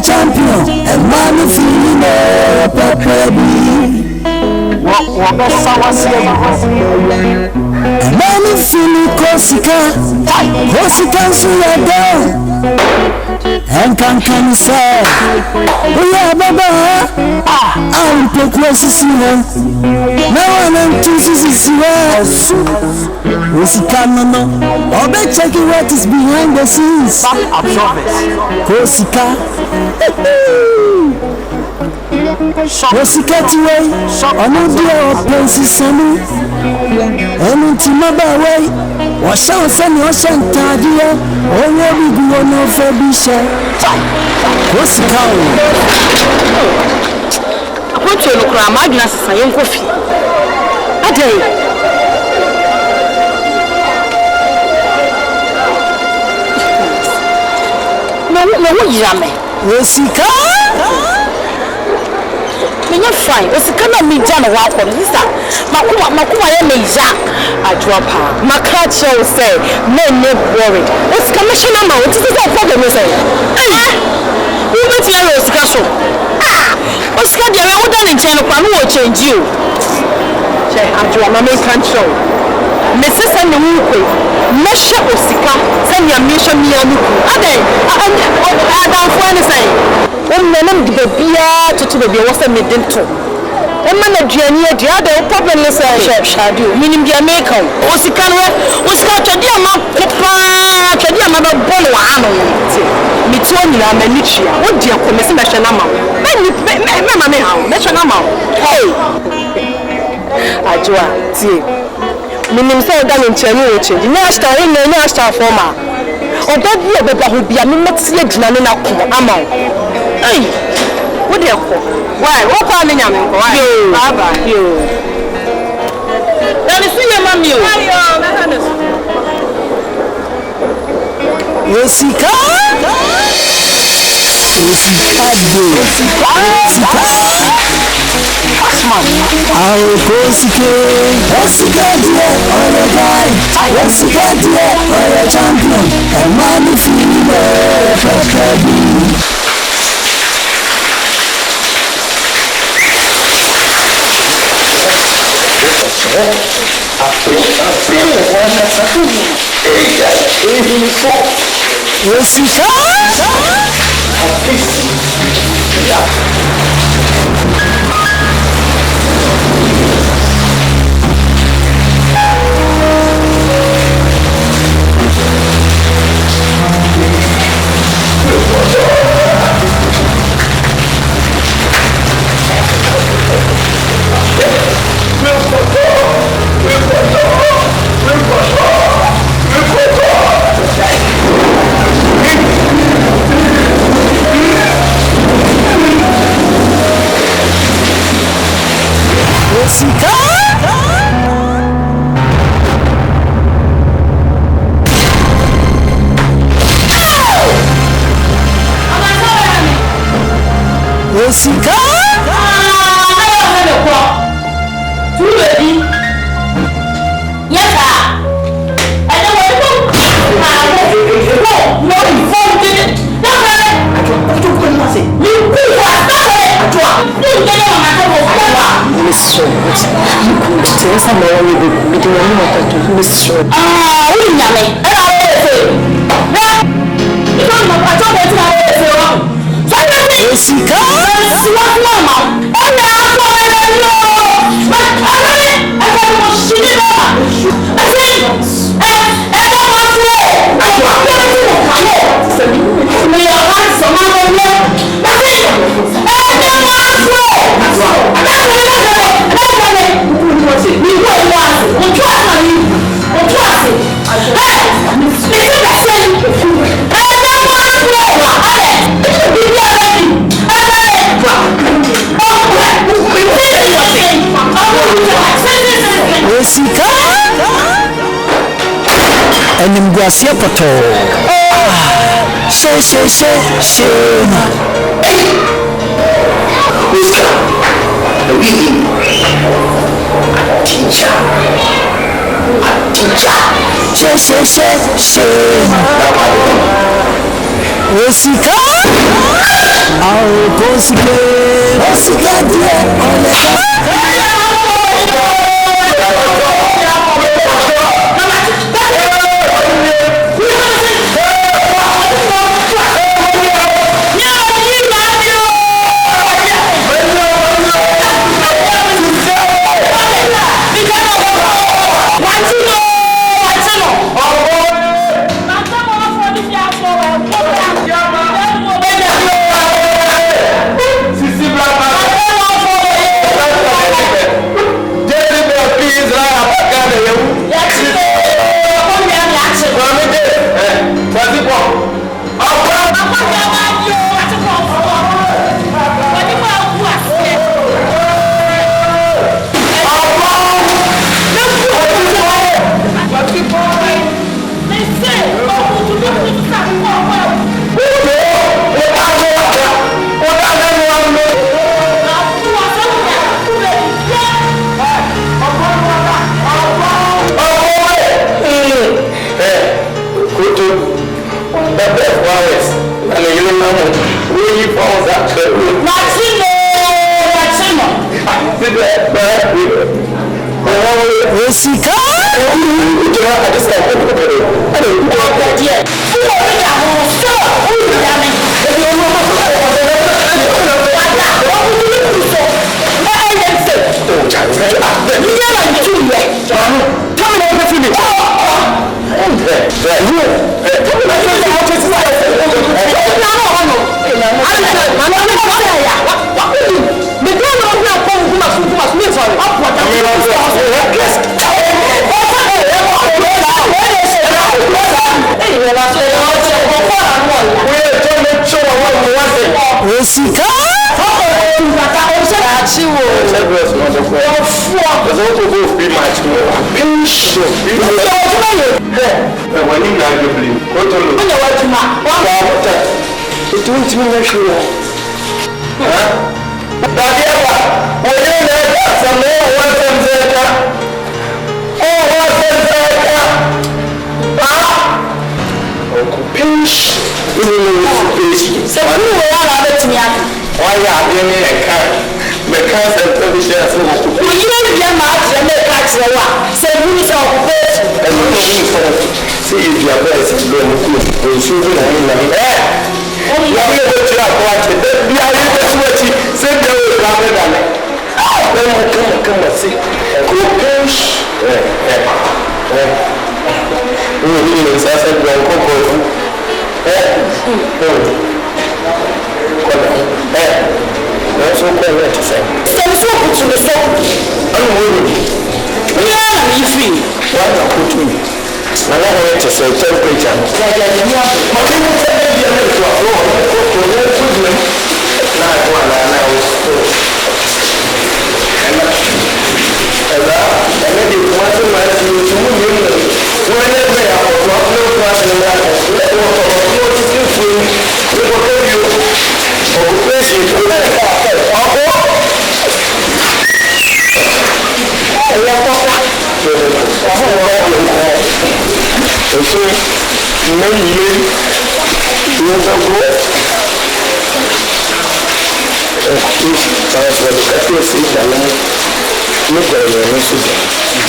E: Champion and man feeling baby. What Mami fili Kosika suya down and can say we are baba I'm progressive no one and two is Kosika no obe checking what is behind the scenes Kosika Kosika tiwe omudia opensi sami enu timaba way washan sani washan tadia owo bigu ono fe bisha Kosika
D: aponto no kra ma adwuna sesa yen kofi adai no yame
E: Kosika
D: Menya fine osika na meja na wa akọ nisa makuma ye meja adwa pa makache o say men ne worried osika me shena ma o titi say problem say we beti ya osika so osika dia we woda ne nchen no kwa no wo change you che adwa ma me kan show me sesa ne wu kwe me hye osika say nya me hye me anu ade adam fo ne say Women de bia to be was a medento. Woman a journey at the other problem is a shadow, meaning the American. Osikanwe, Oscar, dear Papa, dear Mother Bolo, Mitsuana, Manichi, what dear Commission National. Hey, Ajua, see, meaning so done in Chenuchi, the national in the national former. Or don't be a baby who be a minute amount. Hey, what do you call? Why? What are you doing? Why? Baba, you. Let me see your mommy.
E: Kosika. I'll Kosika dear, all the guy. Kosika dear, all the champion. And man feeling Kosika. Osika Enimguasia poto she
B: Osika teacher she
E: Osika Osika dear Osika Osika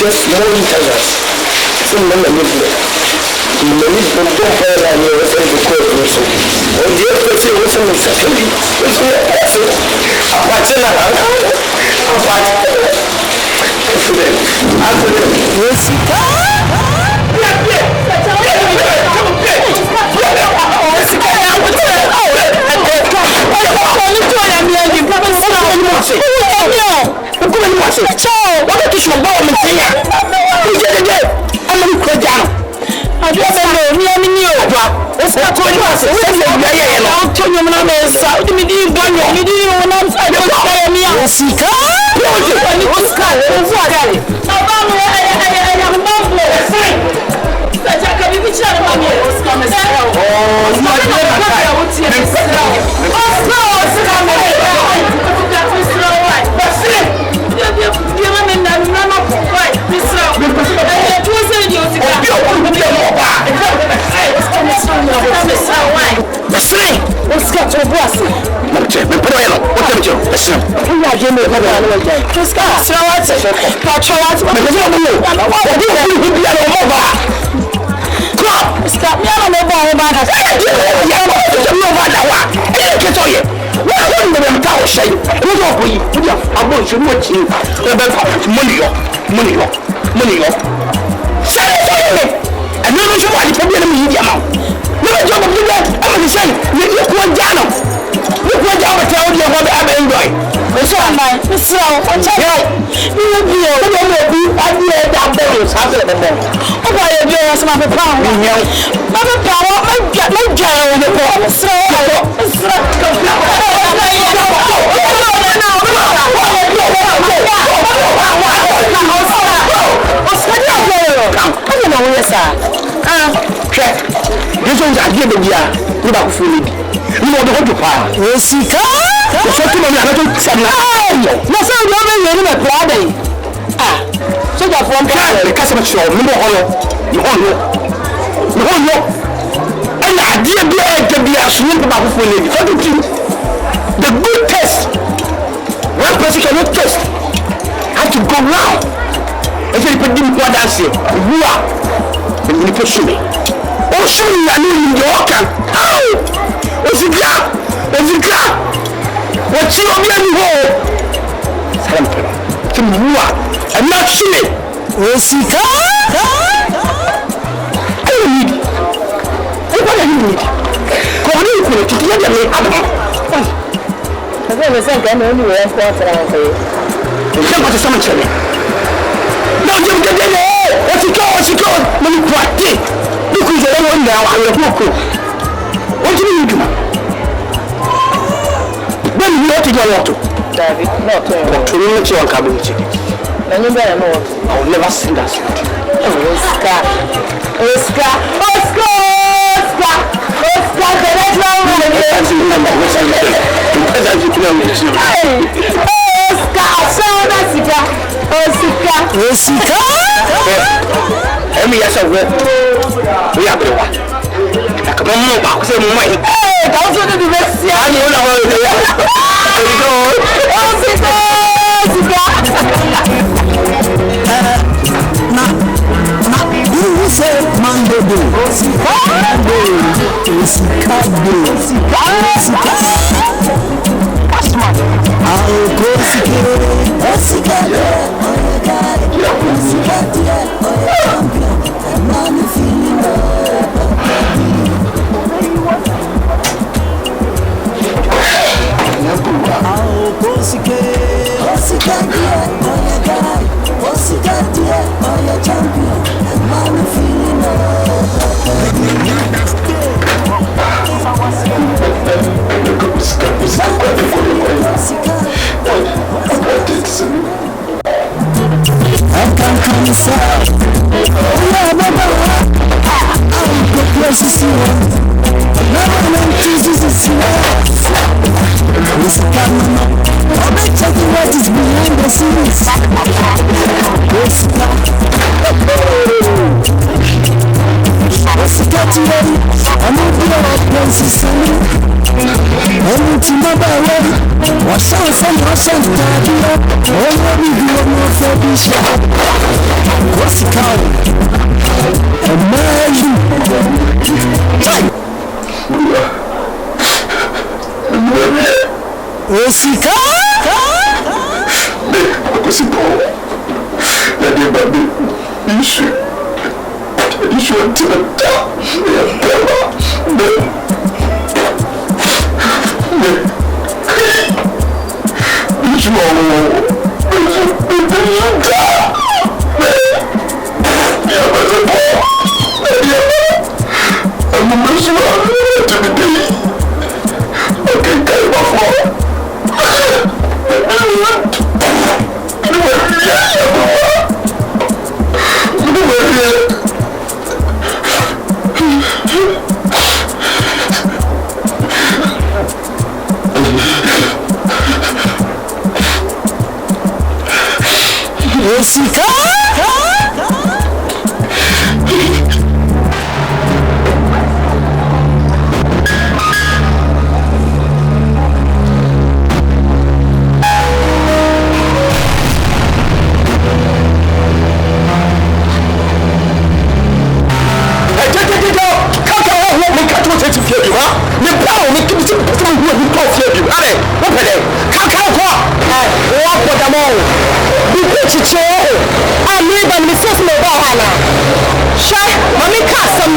E: just more interest. Some men are living. You need to go ahead and you're referring to court also. On the other person, what's on the second? What's on the person? I'm watching that. I'm watching that.
B: Listen, you are Jimmy. Just go. So what's it? What's stop me on the ball about us. The good test, one person cannot test, have to go round. If you put them what I say, you are, and you pursue me. Oh, show me I know you walk. How? What's it got? What's your name? You are, I'm not silly. What's it got? I don't need it. What do you need? Come on, you can get me. I don't think I'm only one quarter of it. You can't put someone to me. No, you get it. What's it called? Let me practice. Look who's the one now. I'm a book. What do you do? When you want to go out, David, not to let you on carbon chicken. Then you better know. I'll never sing that song. Oscar,
E: Yes,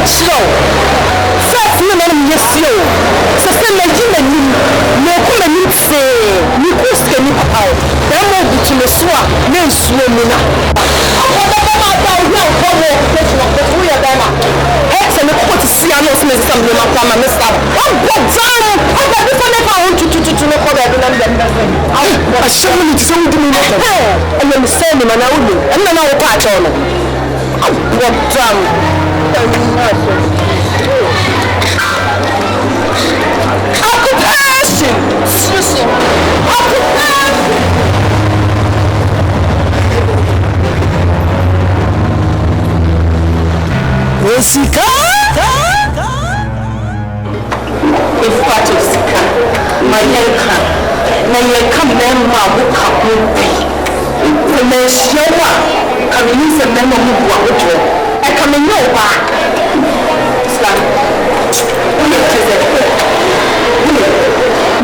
D: chiro first me na me yesio se se me ji mani me ko mani se ni ko ske ni papa o da mo butu me so a na nsuo mi na akoda ba ma ta o ya ko mo ko so ya da ma se me ko ti si ano se me se me ma kwa ma me sta o go down o ga bi so me fa o tutu no ko ba bi na me da se a se me ti se wo di me na e me se me na wo ni e na wo pa cho no what down occupation seriously occupation
E: Osika
D: if what is sika my yanka na yanka memma buka kubi na shewa kamini se memma mu bua ojo e kamini oba islam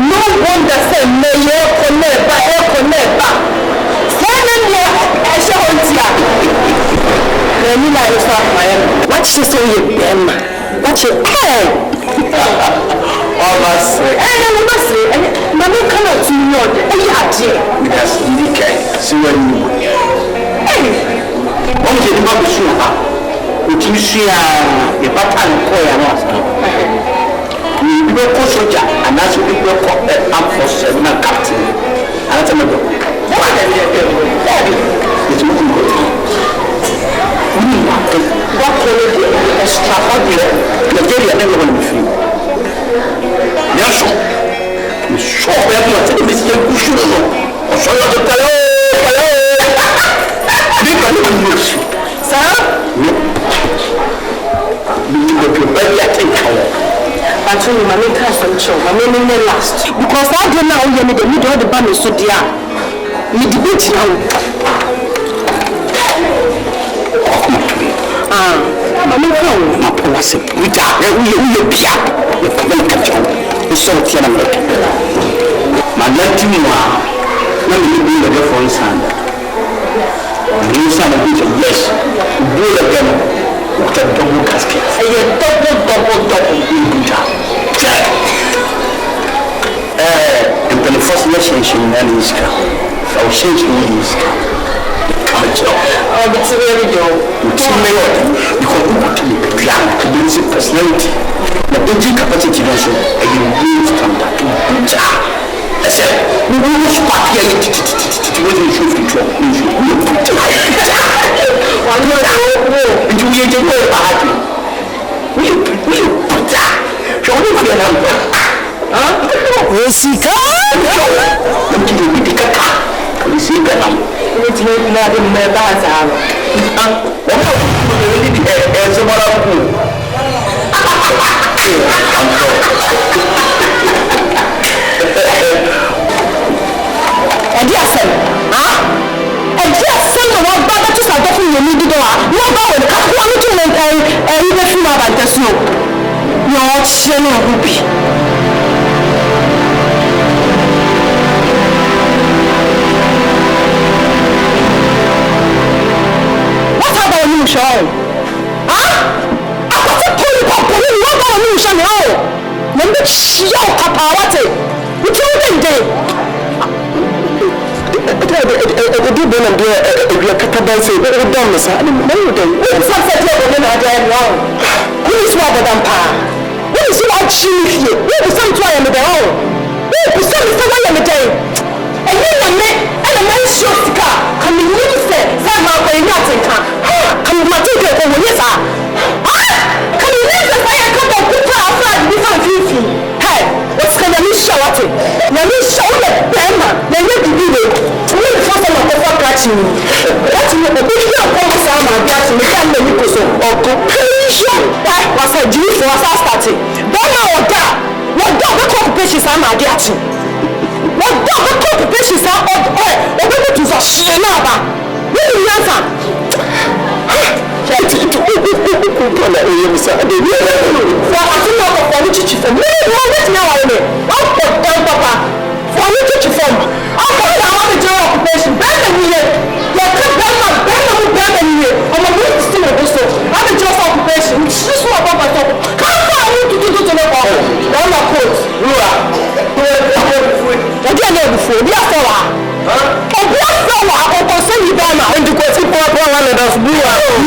D: no wonder say me ye koneba sene ne e she hontia na ni na so afaya what she say ye bema what she Mama cannot do your idea.
B: Yes, you can. See when you. Hey, what did you want to show her? Would you see a pattern call and ask? You go to soldier and that's what you call armed forces and captain. And that's another. What are you doing? It's moving good. What quality extraordinary? The very never going to be free. Yes, sir. Sure, we have not taken this young cushion. I'll show you the hello. Big man, sir? No. You will be very attentive.
D: But you may make us some show. My name is last. Because I don't know you need to do the banner so dear. You debate now. Mamma come.
B: My policy. We are Pia. So tiana mleke magati mwa na mimi ndio kwa sana ndio sana kuja yes ndio kama utadomo casket aye double kuja in the first relationship na niska au change niska kama chao
D: But it's really dope.
B: It's really because we want to be young, to be personality. The engine capacity also, and you need from that to put I said, we will spark here when you show the truck. We will put and you will get away about it. We will put that. Show me for your number.
E: Osika
B: I'm going to be the car. You see the number.
D: It's not in my bazaar. Show.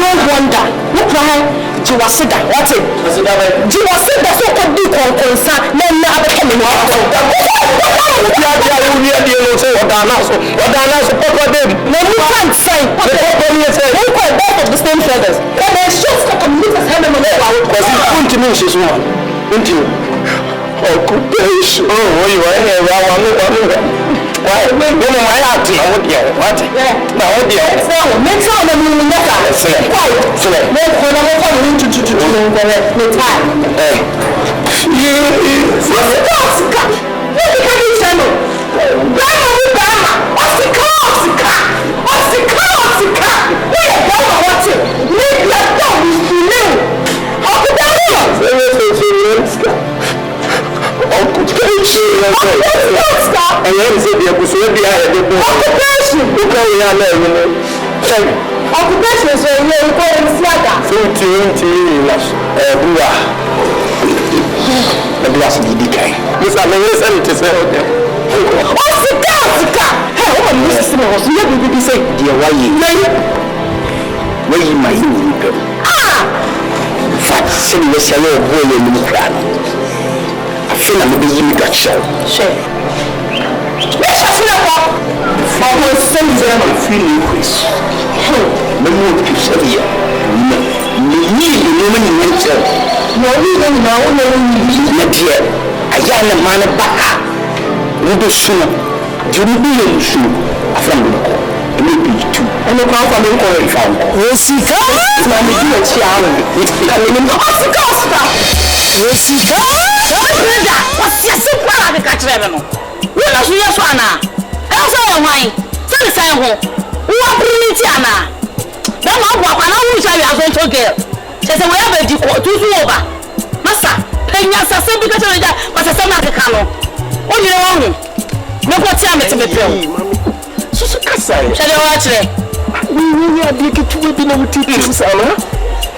D: no wonder. Look right. Jiwasida, what it? Jiwasida so could do concern. No, never coming out. No, you can't say. You can't both of the same feathers. Come on, show stuff and look at him.
B: Because he couldn't to me, she's one. Occupation. Oh, you are here. Why? Woman, I have to know what? Now, what do you say?
D: Make some of them in the car. Quiet. Make one of them to the time. Occupation is a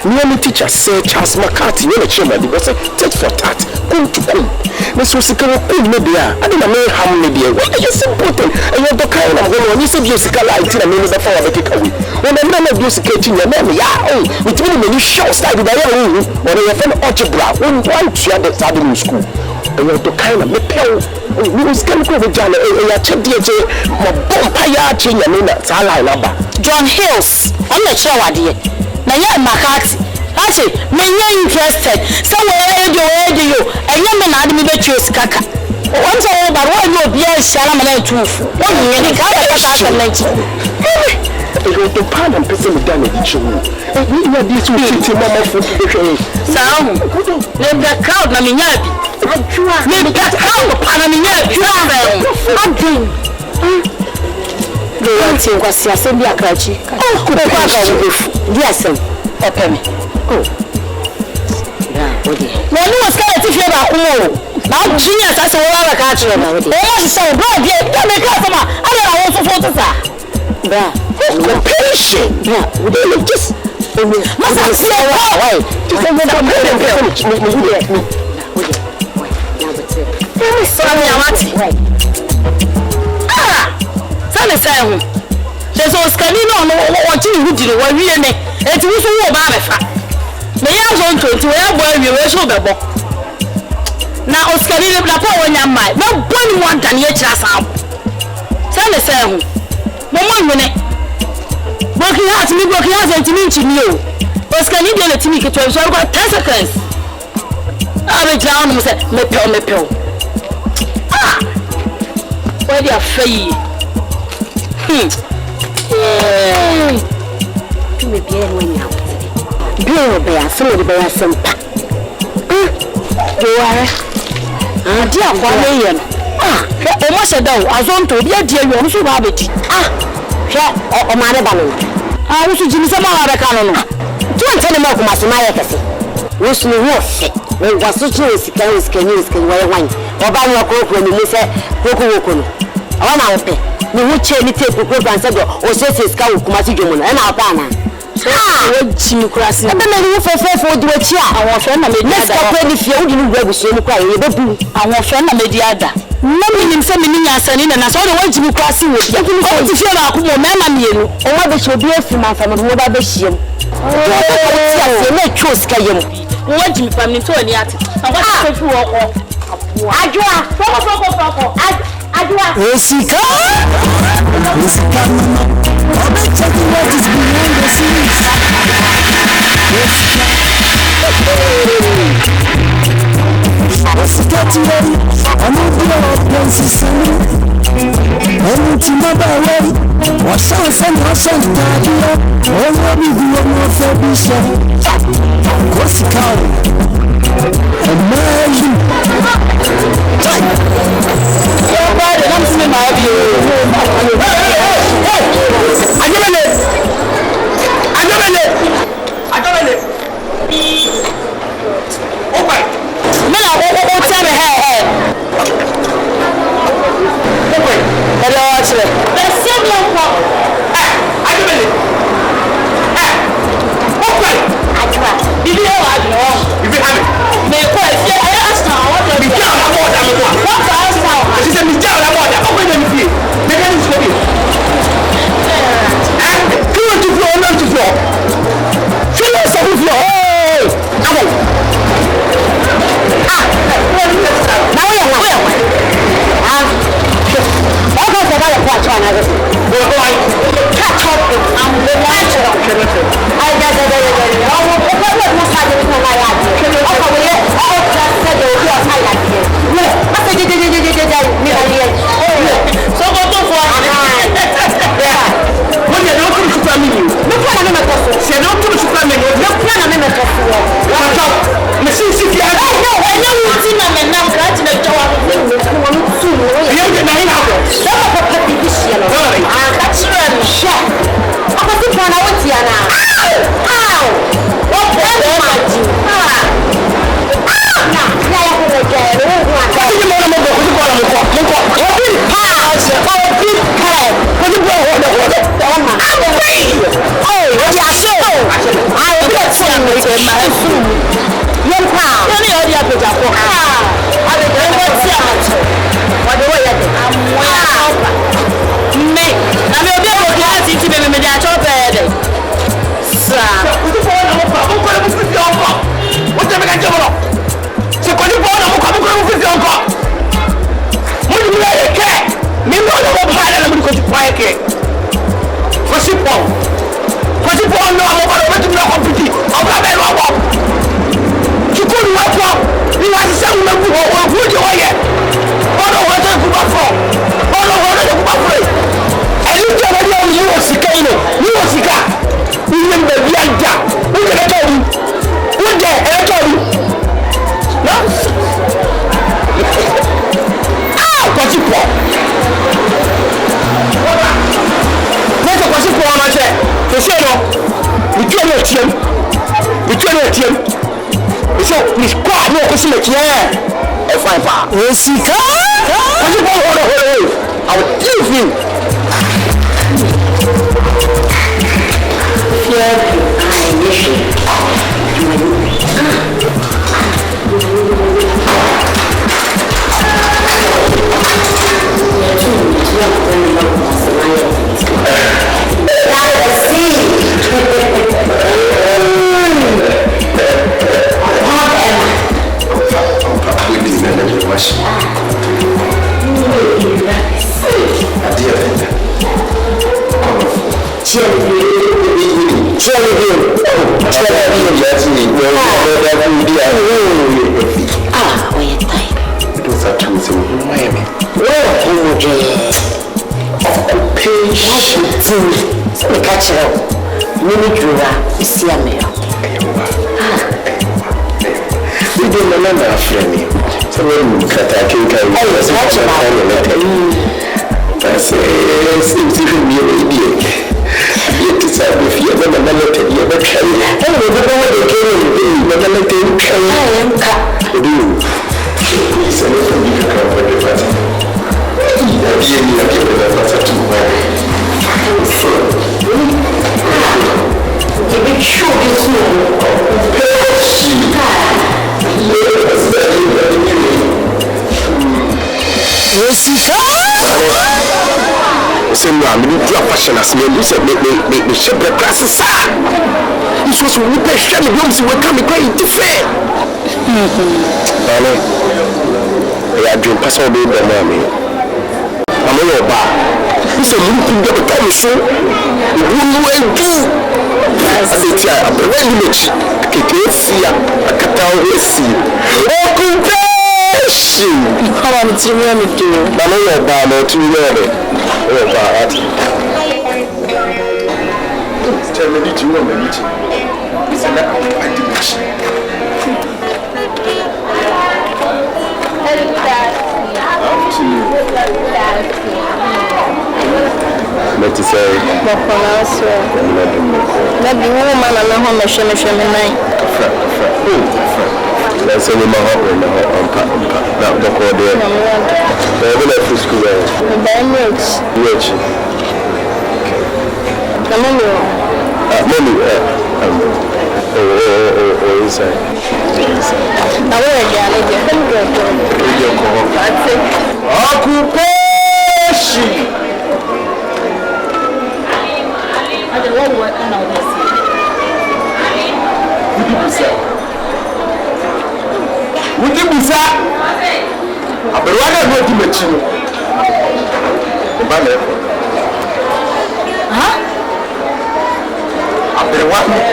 D: real
B: teacher said Charles McCarthy, you're a chairman because tit for tat, come to come. Miss Wasika, maybe I don't know how many. What are you simple thing? And you're the kind of woman you said you see color, I tell me before I take away. When I'm not used to catching your name, with many short style with a young or a friend algebra, when one share the study in school. And you're the kind of pill. We was going to go with John, a check DJ, my bumpire chain, and that's all I number.
D: John Hills, I'm not sure what dear. Now, you're McCarthy. Actually, me interested. Somewhere you, and you may not be the choice kaka. Once I over one you be a shaman truth. One you can't have
B: a to pan and person with damage. We are this week to mama food.
D: Sound. Let the crowd, Naminabi. Maybe that crowd of Panamina. Was Yassembia Crachi. Oh, yes, sir. Oh, no, you was kind of teaching about now, genius, I saw a catcher. Oh, so bad, yeah, can make customer. I don't know what to say. Yeah, patient. Yeah, we don't just. Must I see a way? Just a little bit. There's a scanning watching who did what we make. It's also a mamma. May I want to where you were so bad. Now, Oscar, you have when you might. No one can yet just out. Tell the same. No one minute. Working hard to me, working hard to meet you. Oscar, you get to me to about 10 seconds. I will down and say, me pill. Ah, where they are free. Me be when you Bill bear, somebody bear some pack. You are dear 1 million. Almost a dough. I want to be a dear, you also have it. Or my banner. I wish you did some other canon. Don't tell him of my efficacy. Wish me was when was such a scale can use can wear wine. Or buy your coke when you say, Coco. I want to pay. We will change the tape and said, or says his cow, Kumasi, and our banner. Jimmy Crossing. I don't know for the chair. Our friend made let's go if you didn't go with so cry. Our friend made the other. Nothing in some minions and I saw the way Jimmy Crossing was. You feel like Mamma, or what should be a few months from a mobile machine. Se na twa sika yam. Wo jimi family to ani ate. Na what say fi wo ko. Adwoa. Foko. Adwoa.
E: Osika. Osika mama. Obe check what is behind the scenes. Osika tiwari. Amubia opensisani. Entimabawe. Washansa na washantadia. Owo bibi omo febisha. Osika. Imagine.
D: Somebody come to me my view.
B: Ajabele. Okay.
D: Me na wo tell me hey. Okay. Hello actually. Let's see me on.
B: Ajabele. Okay.
D: Ajwa. Bibi o ajwa.
B: Bibi have it.
D: Me ko e fi I ask now what do you
B: Mijao la moda amekuwa.
D: What ask now?
B: Sisi mijao la moda. Hapo kwenye mfie. Nenda nisikopi. Kiwa tuflo ona tuflo. Filo sabu flo.
D: Abo. Na wewe. Wako sababu kwa chana hizo. Catch up. I'm the natural. I got
E: Osika.
B: I will deal with you.
E: Osika.
B: Same way, I'm in your fashion as me ship the classes. so we pay share me homes we come quite different. I dream pass all day mommy. I'm all about. It's a little bit of time so. You will do. I say I'm very much. Kekesia akatawesi. Occupation.
D: How am I to do?
B: I'm all about to learn. Oh, about. Tell me that you want me to. It's a lack of activity. Let's say,
D: let the woman and the home show me night.
B: Let's say, my home now the code there. They're going to school.
D: Then rich.
B: Mommy, inside.
D: Now, where are
B: Occupation. Would you be sad? I've been running with you, Machino. I've been running.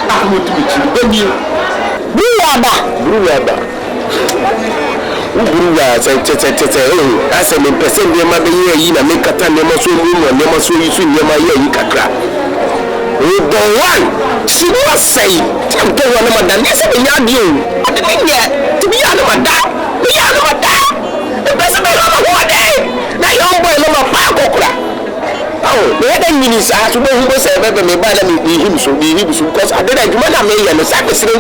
B: I'm going to meet you. Bruaba. Bruaba, I said, in percent, there might be a make a time, never so you swing your my year, you can cry. The one, she was saying, I'm telling you, Madame, this is a young you. I didn't yet to be out of my dad. We are not my dad. The best of me on the one day. Now, young boy, no more power. Oh, the other minister has to go who was a baby, may buy them with him, so be him, because I didn't want to make a service. The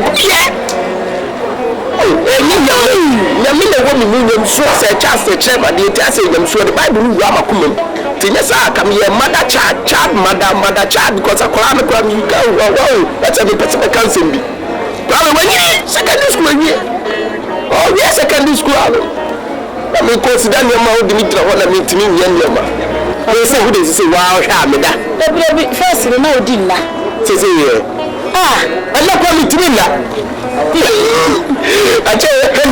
B: minute woman who so say chance the chair, but the test them so the Bible who are coming. Tinesa come here, mother child, mother child, because a Quran you go, that's a person that can't send me. When you secondary school, oh, yes, secondary school. I mean, consider your mouth, Dimitra, what I mean to me, young. They say, who does say, wow, Hamida?
D: First, you know, dinner.
B: Says here. I'm not coming to me now. I tell you, let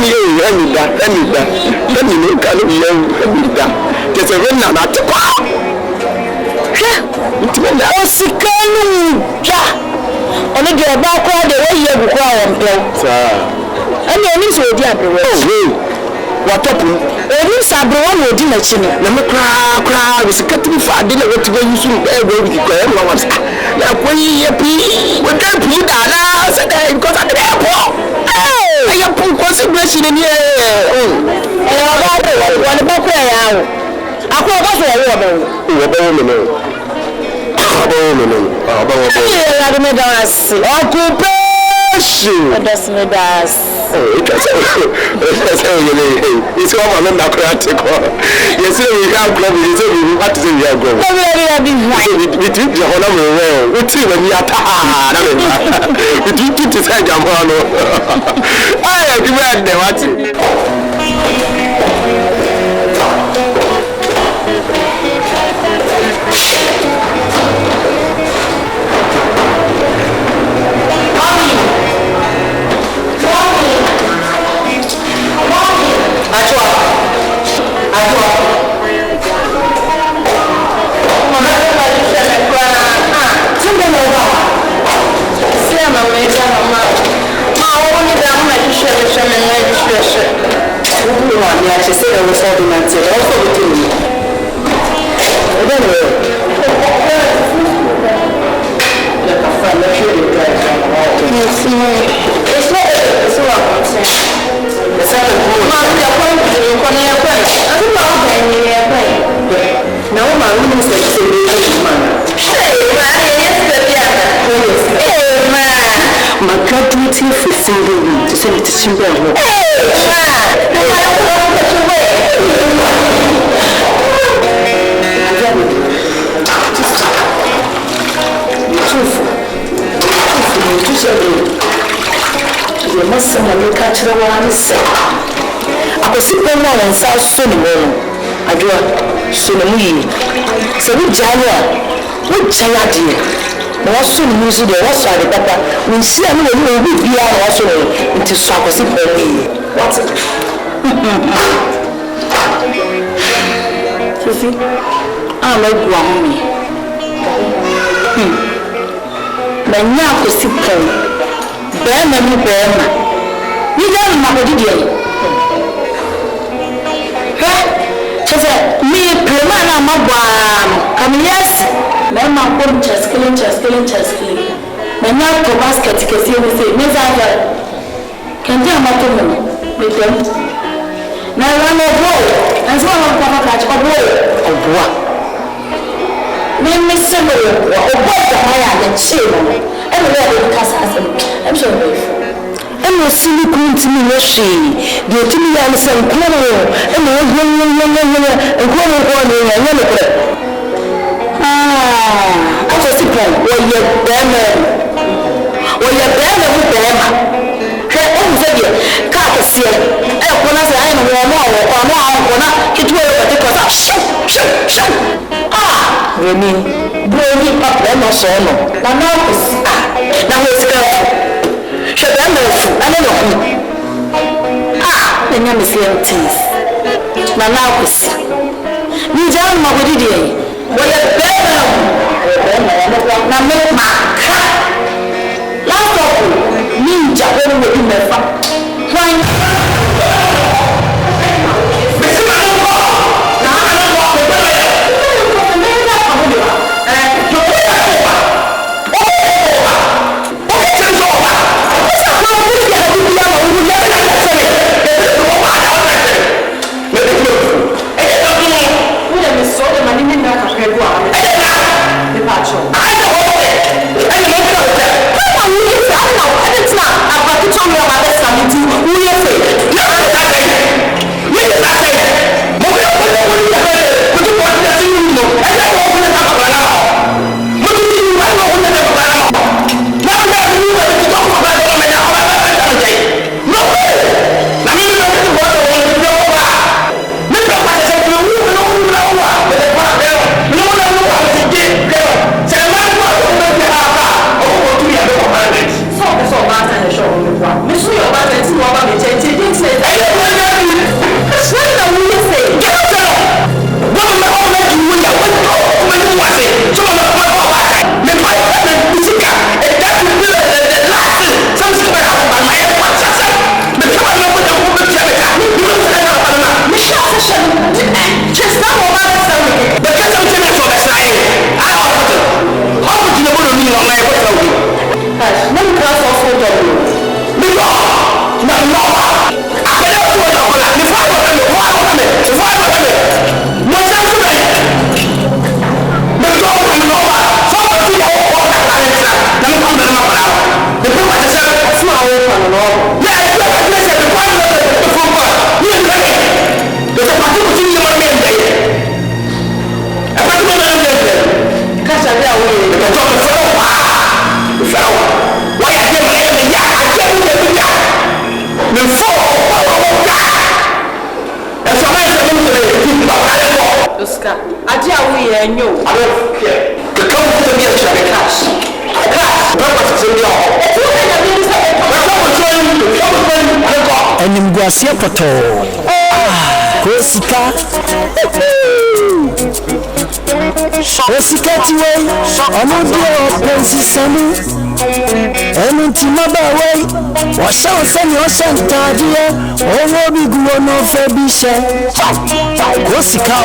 B: me know, can be young. There's a run now to go. Oh, Sikanu, only get back the way you require, sir. And your niece will be up. What up? Only Sabron will dinner chinny. Let me cry with a cutting for dinner to go using every week. Now, when you pee, we can't put that because I'm the airport. I have put consideration in here. What about where I am? I call us a woman. Occupation. That's me, that's. It's all my own democratic. Yes, we have club. What is it? We are going. We took the whole well. We see when we are tired. We took to say, Jamano. I demand the what? She said I was holding and said, also between me. Anyway, like a friend, let's show you guys. It's not what I'm saying. The second one. Mom, you're going to do one of your friends. I don't know how many you're playing. Now, my room is like a man. Hey, man, hey, man. My graduating for single room to send it to Chimba. Hey, man. You must someone catch the one say. I was sitting on and South Sudan. I do a Sunami. So we Jaya, what Jaya dear?
D: wɔso ne mu so deɛ wɔso ade papa nhyia no wɔ obi biara na wɔso no nti so akɔsi pɔn yi wɔte Fifi a magu ahome manya akɔsi pɔn bɛrima mu bɛrima nigya no makɔdi deɛ hwɛ kyɛ sɛ meyɛ prema no amabɔa no kameyɛs mɛma nkɔm kyɛskele manya atɔ basket kɛseɛ mu sɛ mesa afɛ kɛnte amato mu no metɛm na ɛwa no ɔboɔ ɛnsɛ wɔn nkɔfa kakye ɔboa meme sɛ no ɔboa ɔboa yɛ adekyee no ɛne wɔ yɛde kasa asɛm ɛmhyɛ no bɛfu ɛna ɔsili kuru ntimi yɛ hwee deɛ ɔtumi yɛ no sɛ nkuo no ɛna ɔhwɛnyɛnyɛnyɛnyɛ nkuo no nkɔɔ no ɛnyɛ no korɛ atɔ si pɔn wɔyɛ bɛrima mu bɛrima hwɛ ɔhu sɛ deɛ kaa kɛseɛ ɛkɔ no sɛ ayɛ no wɔn a wɔnkɔ na ketewa yɛ wɔte kɔ sɛ hyew broni papa ɛna ɔsɔɔ no na na ɔkɔsi na hɔ sika hwɛ bɛrima afu ɛne ne ho na nya mesia ntis na na ɔkɔsi ne gya no ma wɔde deɛ wɔyɛ bɛrima na me maka laptop ninja wɔn wɔ bi mɛfa hwan
E: Animguasia poto Kosika tiwe Omudio pensi semu Enu timaba wey Washa oseni osentadie Owo biguo no febishe Kosika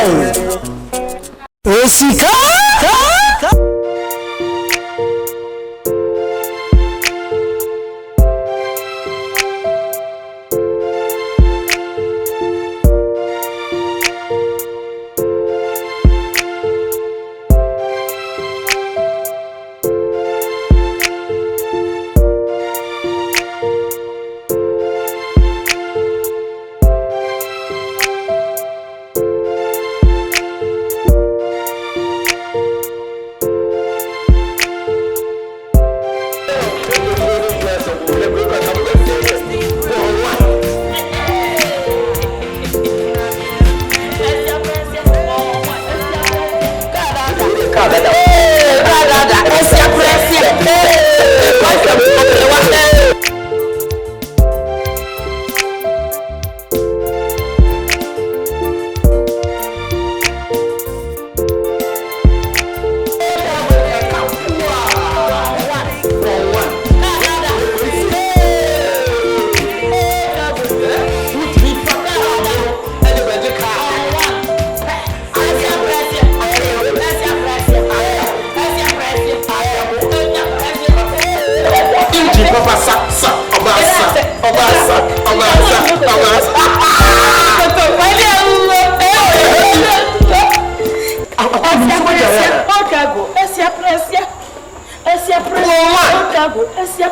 D: Otago, Esia.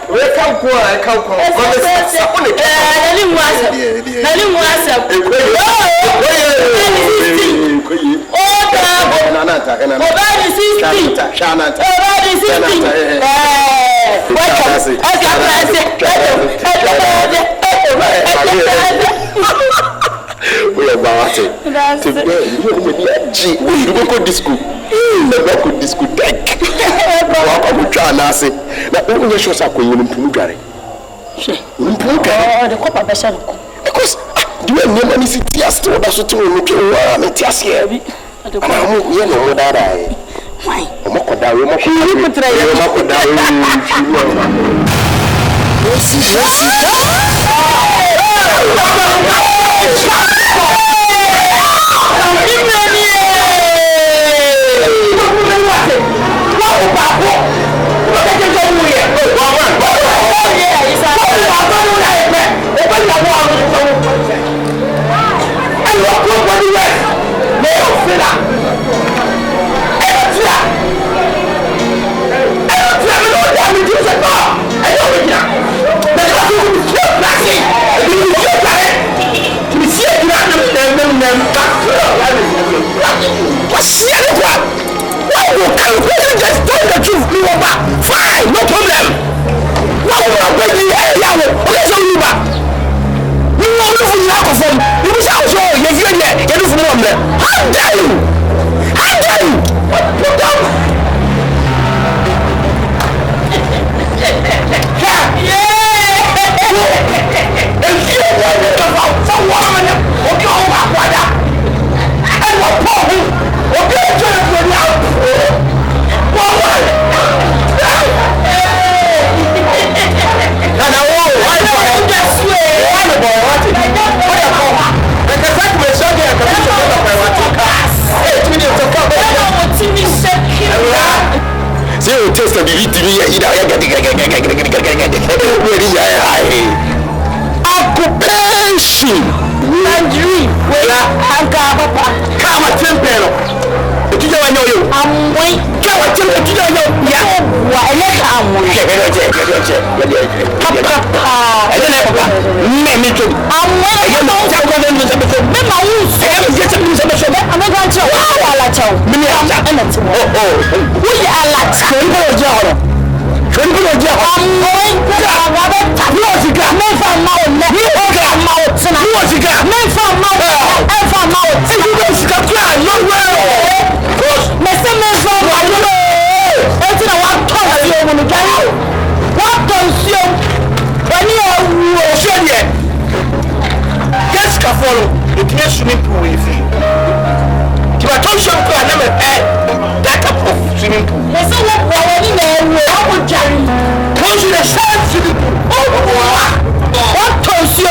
A: Kauko.
D: Nani mwasa. Otago. Obadi 60.
A: Shanata.
D: Obadi 60.
A: We are about to go disco. Go disco deck. Wa try na say. Na o show sa ko yin mpunu dware.
D: The copper version.
A: Because the way me money sit here still that so to me ke wa me ti ase e bi. Ana mo ye no mo dada e.
D: Why?
A: Mo ko da we mo ko da fine, no problem. How dare you? Put down. Taste of the occupation Nigeria where Kama Tempero. Do you know you? I'm waiting. Kama Tempero, do you know? Yeah. Why let I'm swimming pool with you. You are talking about that of swimming pool. They say what we would carry. Once you start swimming pool, what toss you?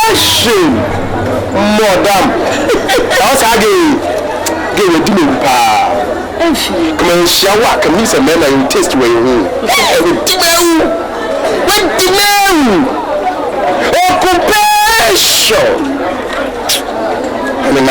A: Occupation, madam. That's how they were doing. Come on, shower. Come in, some men and taste where you occupation. I mean,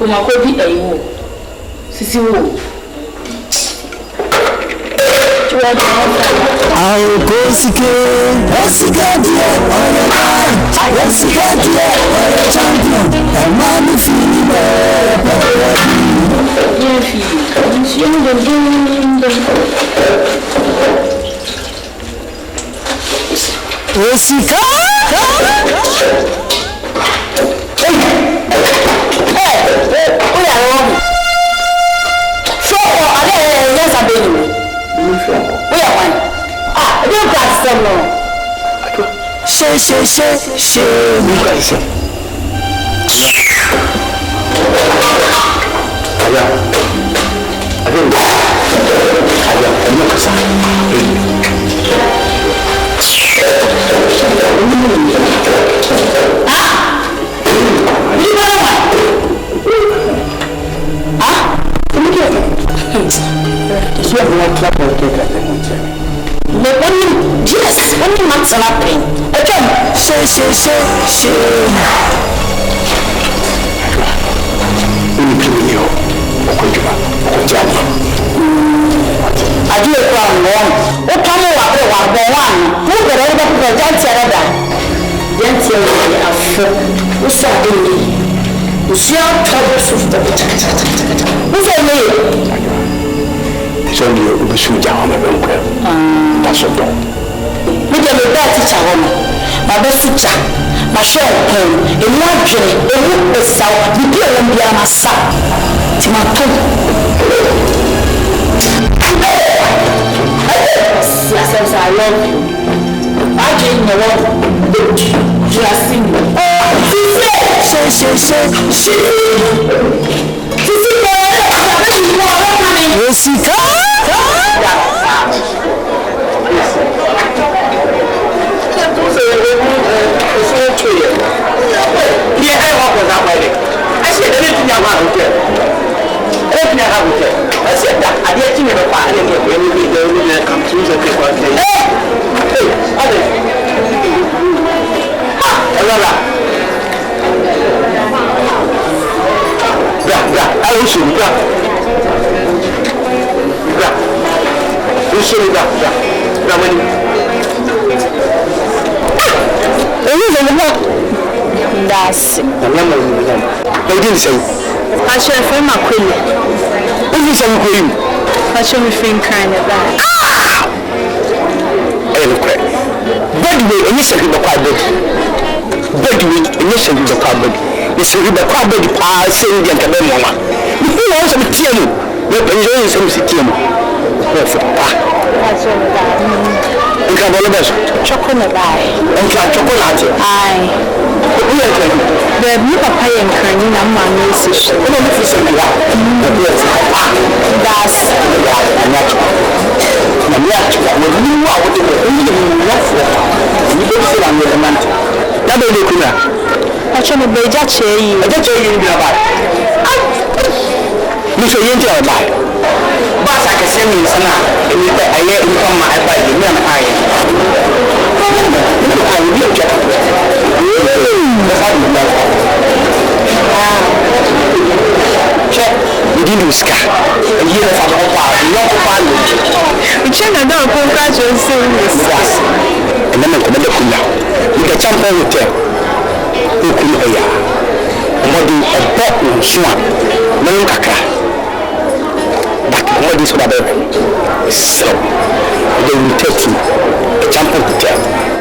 A: Makodi ayiwo sisi wo
E: I'll go sike. Osikadie oya man. Osikadie oya champion. Emani fini be. Osika. She.
D: Yes, only months are happening. Again,
E: she.
D: I do a crown one. What come over one? Who got over the Jantiara? Jantiara, who's something? Who's your troubles of the who's a me?
B: It's only a soldier on a bunker. That's a dog.
D: We can be better teacher woman. My best teacher, my show pain, in one dream, a look is so, the dear and be my son. Timato. Yes, I love you. I didn't know you are single. That's
B: I didn't say.
D: I should have found my queen.
B: What is your queen?
D: I should be feeling kind of bad.
B: Bedway, initially the carbon. Bedway, initially the carbon. This is the carbon saying the Antabema. Who wants to tell you? We're enjoying some city.
D: Chocolate. Aye. The new papa and Kerning and Mammy is
B: we didn't lose car. And here for the whole part, not family.
D: We check and don't congratulate
B: Yes. And then I'm going to come out. We can jump on the tail. Who can you hear? What do a boat on Swan? No cacra. But what is what about? So they will take you. Jump on the tail.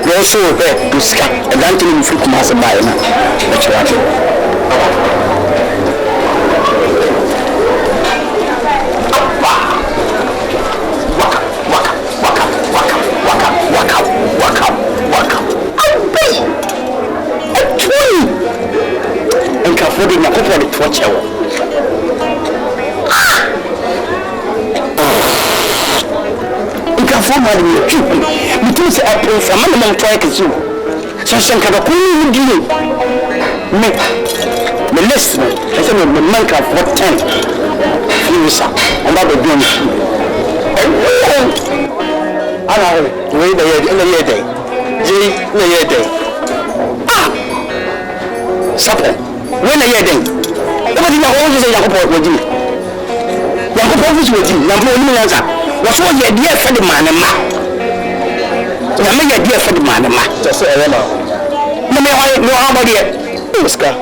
B: We also there to scan and then to you flip mass by now. That's right. What did you put on the torch? You can form one of you. You do say I pray for a minimum try to do. So some kind of cool deal. Me, the listener, I said, the man can for 10. You saw, and that would be on I don't know, wait a year day. Supper. When are you then? What did you always say? Yakopo with you. Yakopo was with you. Yakopo, what's all your dear for the man and ma? na me ya dia fa di ma ma
A: just say ema
B: me ho mo dia
A: Oscar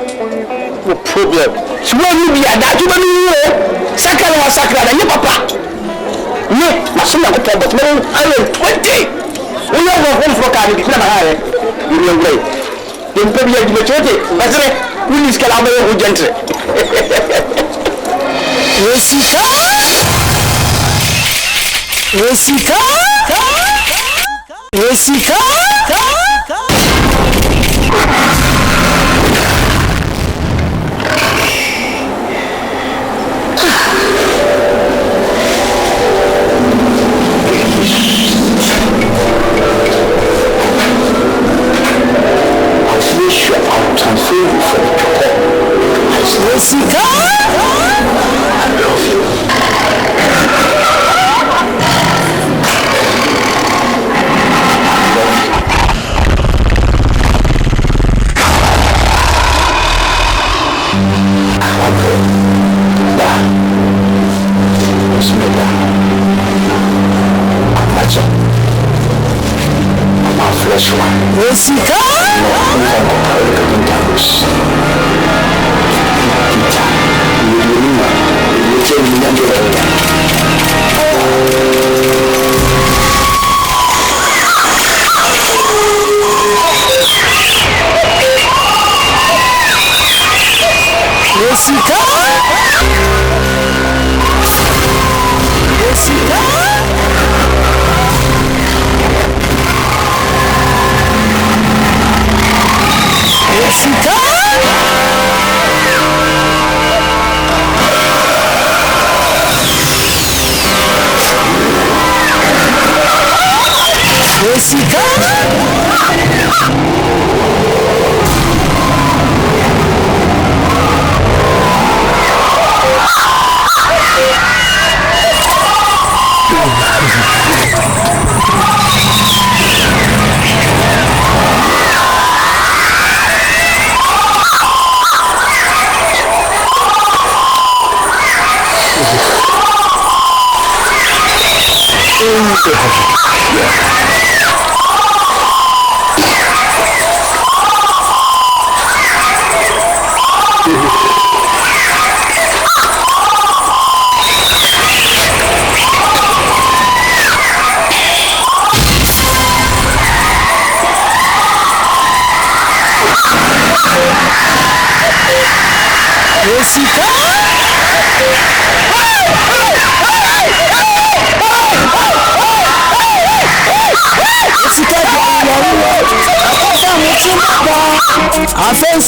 A: no problem
B: so we bi ada ju ba ni wo sakala wa sakala ni papa ni masuna ko but me ayo 20 we no go home for ka ni na ba ha you know way dem pe bi ya di chote basre we is kala ba ho gentle
E: Jessica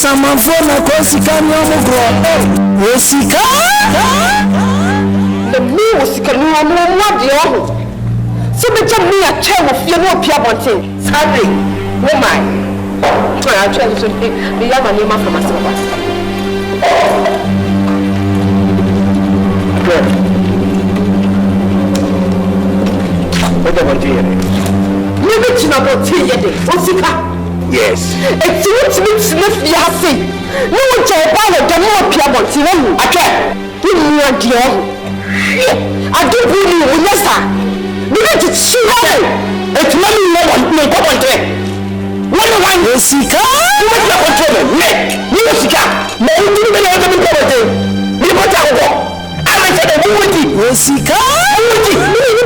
E: Samafona kosika nyomugro osika
D: the me osika no wadi oho so be jam me a chair of your no pia bonten sorry woman to I try to be yama name from asaba
B: what about you
D: me be china go tie yede osika
B: yes
D: it's what me yase no one job ba the more pia bonten no
B: atwa
D: you adi oho I don't really understand. We need to see how it's money no one one
E: osika
B: you want to control me you osika me you do me no come property me put out go I said the wuti
E: osika
B: wuti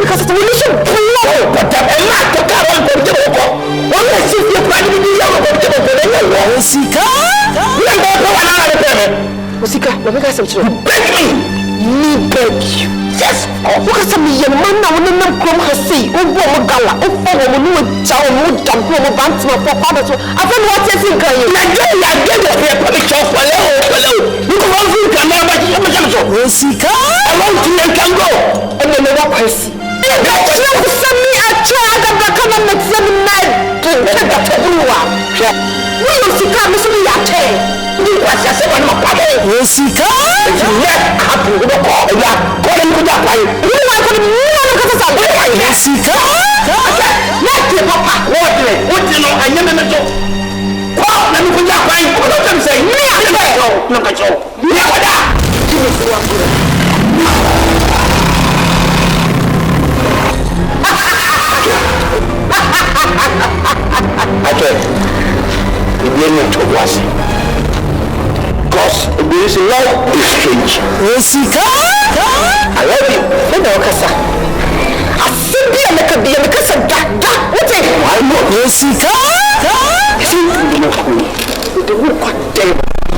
D: because it's really so poor
B: but the man to car on go go one let see you plan to be your go
E: osika
B: you go go another payment
D: osika let me get some to
B: beg
D: me beg you
B: yes
D: because some young man now when them come say o go mo gala o fo mo no jaw mo dam ko mo bant mo for father so I don't what you think kan you
B: na get the paper picture for you go want to come back you me so
E: osika
B: I want to can go
D: and then what kwesi you send me a child that come and make them mad to take that to you we osika me so ya che
B: you was just one more party
E: osika
B: you let happen go ya go and go that way
D: you want to
E: osika
D: let your papa
B: what you know I never know kwa na mi kuja kwa hii kwa nini msai mimi nakacho ni kwada
D: you.
B: yẹn tó wá sí. Because obìnrin sì love is strange.
E: Osika.
B: I love you. Ṣé bẹ́ẹ̀ ọ̀kasa? Àfi bí ẹ̀mẹ́ka bí ẹ̀mẹ́ka sẹ̀ dá. Wọ́n ti wà á lọ.
E: Osika.
B: Ṣé ìdílé kú? Ìdílé kú dẹ̀.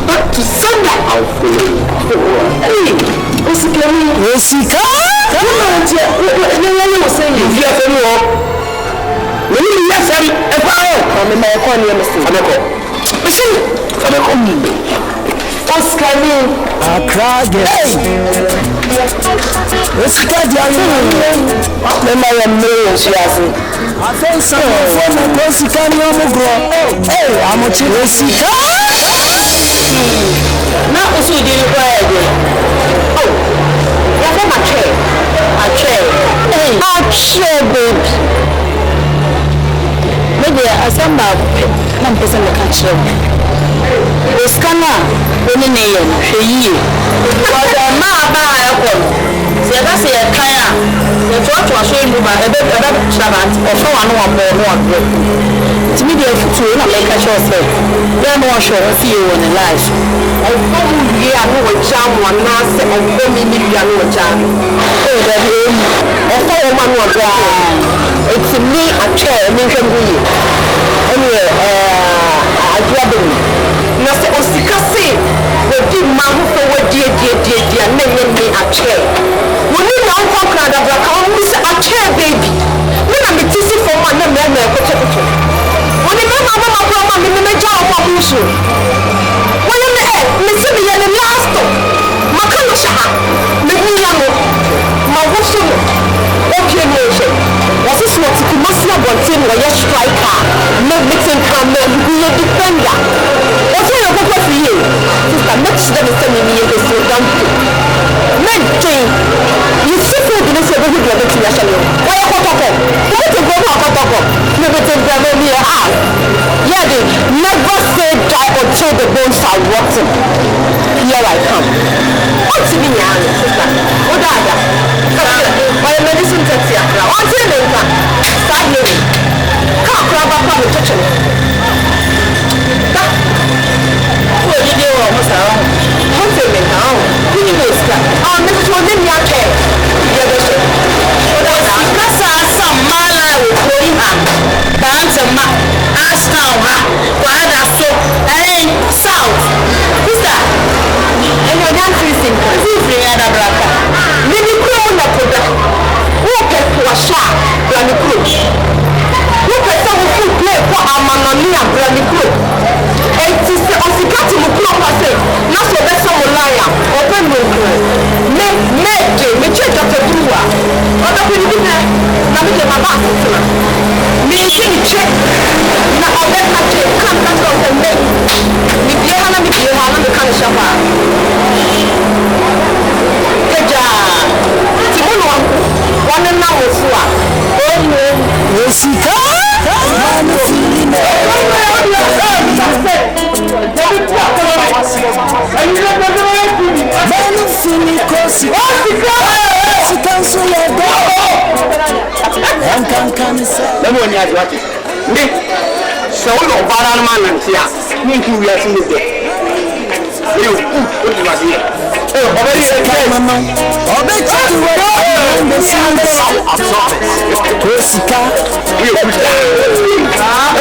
B: Back to Sunday. I'll follow you. Hey, Osika mi.
E: Osika.
B: Wọ́n náà ti ẹ̀ wọ́n yóò sẹ́yìn. Ìfi ẹ̀fẹ̀ mi wọ̀. Mèmí mi yẹ sẹ́mi ẹ̀fọ́ ayọ̀. Ọ̀mí ma ẹ̀kọ́ ni ẹ̀ mẹ́sìn. Fàmẹ́kọ̀. Bísí. Fàmẹ́kọ̀ mi. Osika mi.
E: Accra girls. Osika di ayé mi.
B: Mẹ́mà yẹ mẹ́rin oṣù àfin.
E: Afẹ́nsá fún mi kó Osika ní ọmọ gùrọ̀. Àmọ̀tí Osika.
D: Na oṣù ìdílé kọ́ ẹ̀ dẹ̀. Yàtọ̀ màtúẹ̀. Àtúẹ̀. Àtúẹ̀ babe. Maybe asɛm baako pɛ na mpɛ sɛ meka kyerɛ wo. Osika no a wɔne ne yɛ no hwɛ yie. Wɔde mmaa baa a ɛkɔ no sɛ yɛba sɛ yɛkan a yɛtoatoa so yi mu ba ɛbɛkyerɛ ba nti ɔfa wa no wammɔɔ no wabrɛ. Nti me deɛ afutuo na mɛka kyerɛ sɛ bɛɛ ma ɔhwɛ wo fie wɔ ne life.
B: Ọ̀fọ̀ mu wie a ní wọ́n já mu anaasẹ ọ̀fọ̀ mi ní wie a ní wọ́n já mu.
D: Ee dɛbi emu.
B: Ọ̀fọ̀ wọn ma ní wọ́n bọ̀ eti ní atwẹ́ ẹ̀mí nhwẹ́ mu yie ẹni yẹ adúlá bẹ̀ mi. Na sẹ osika sè wòdi mmaa ahofo wòdi ediedie a nà ẹ̀yẹ mi atwẹ́. Wọ́n ní ìyá nkọ́ kura adabra ka wọ́n mi sẹ atwẹ́ bẹ́ẹ̀bi. Wọ́n na mi ti si fam a nà mẹ́ẹ̀mẹ́ ẹ̀kọ́tọ̀kọ̀tọ̀. Wọ́n ní mẹ́ẹ̀mẹ́ abọ́mọ kura ọmọ mi mímẹ́ já ọmọ ọmọ nsu. Wọ́n yẹ mi mesi mi yẹ ne laasto. Maka no hyɛ ha. Mehu ya no. Ma woso no. Okay no hwɛ. Wɔsi so wɔte kumasi abɔnten wɔyɛ striker. Na meeting kan na yɛ defender. Wɔsi yɛ kɔkɔ fi yie. Sista mɛkyerɛ ne sɛ mimi yɛ bɛsi dampo. Mɛntwɛn. Yɛsi food ne sɛ ɛbɛhu deɛ bɛtumi ahyɛ no. Wɔyɛ kɔtɔkɔ. Wɔte gbɔ mu akɔtɔkɔ. Na bɛte brɛmɛ mi yɛ a. Yɛde never say die until the bones are rotten. Here I come. What's in your hand, sister? What are you? My medicine takes you. What's in it? Start living. Come grab up on the kitchen. What did you almost around? What's in it now? Who is that? Oh, Mrs. Woodin, your care. Yeah, that's it. That's some mala with Korea. Bantama. Ashtown, Quada, so, and South. Who's that? And you're not facing free at a braka. Many crown of the walk at Washa, Granny Cruz. Look at some food play for our Mamma Granny Cruz. And sister Osikati Mukropase, not so that's some liar, open window. Me check up the Drua. What up in the dinner? Now we get my back. Me see check. Now I'll let her check. Come back on the make. Me Johanna, the kind of shopper. Keja. Timono one and now was what?
E: Osika. Manu filime. Manu fili kosi. Osika nsule go. Enkankani sa.
B: Lẹ́nu òní àti wájú. Ndé sọ wọ́n lọ bá ara máa nà ntí à ní nkí wíyá sí ní bẹ̀. Ẹ yóò kú ó ti wá sí yẹ. Ọbẹ̀ yìí ẹ kẹ́ ẹ̀.
E: Ọbẹ̀ tí ti wẹ̀ ọ́ ẹ̀ sí ndé. Osika.
B: Ẹ yóò kú sí.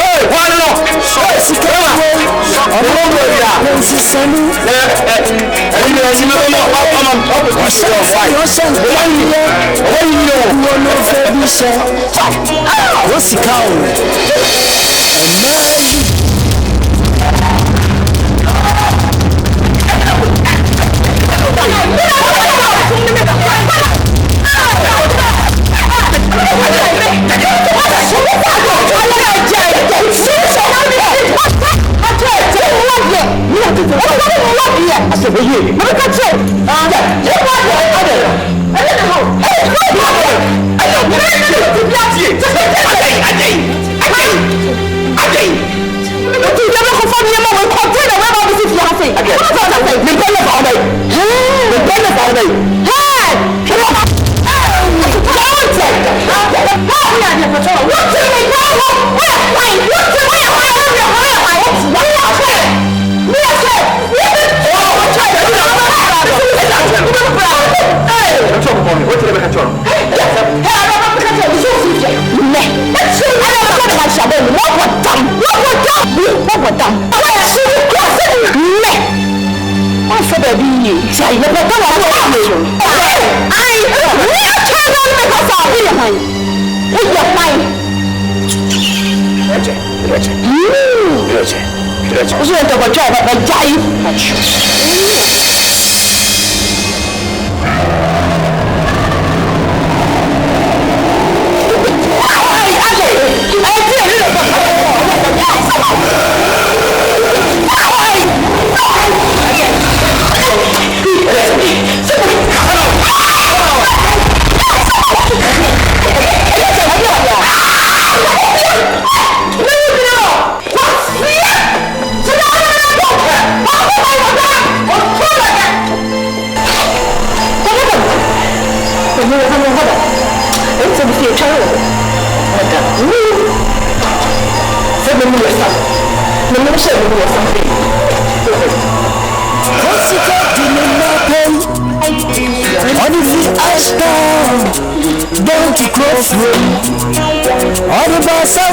B: Ẹ wọ́n lọ.
E: Osika wo.
B: Ọmọ ọmọ ìyá.
E: Ẹ ń sísẹ́ ní.
B: Ẹ̀yin ni ẹ̀yin ni ọmọ ọ̀pọ̀
E: Ọ̀sẹ̀ ọ̀sẹ̀ nǹkan yẹ. Wo ló fẹ́ bí iṣẹ́? Osika o. Ẹ̀mẹ́ yìí.
B: What
A: for me. What did I catch on?
D: Yes, I'm catch on. So free. Ne. Let's see. I never thought about Shabon. What dumb? I see you cross it. Ne. Oh, for baby. Say, never go on. I turn on because I'll be mine. With your mind. What's your double job at the giant?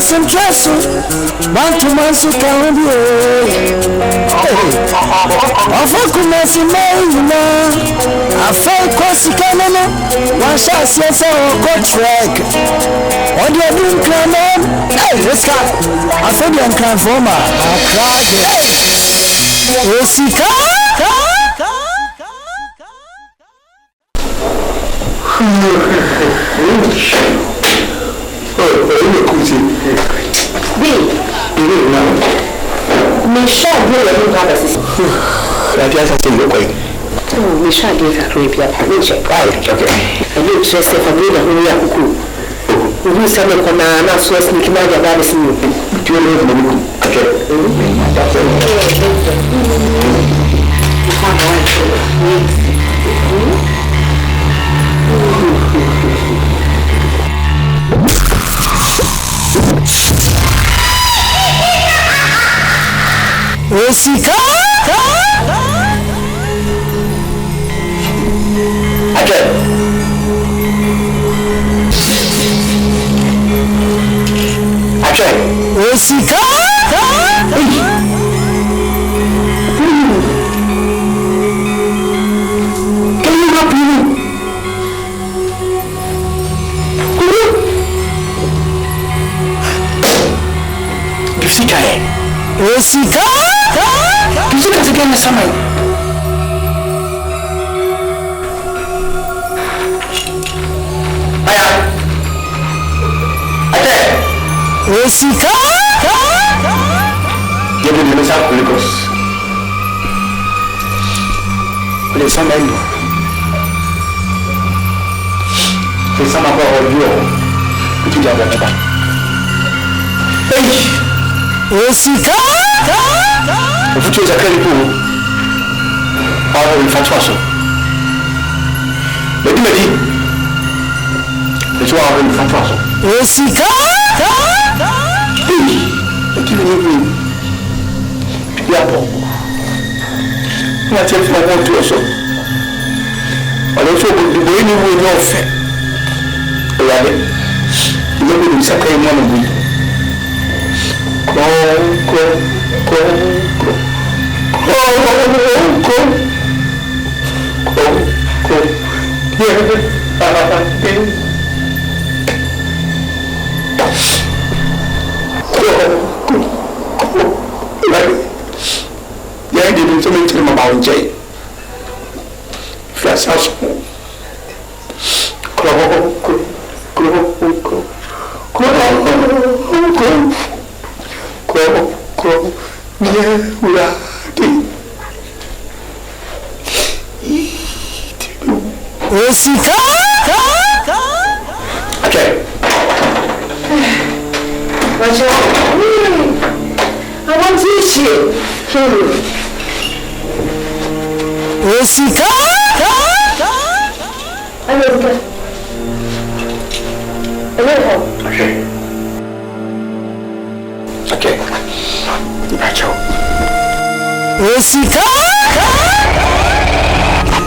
E: Some trust, man to man, so can be. Of a commerce in Marina, I felt Corsicanana, one shall say so, go track. What do you do, Clement? Hey, let's go. I feel you can form a crowd.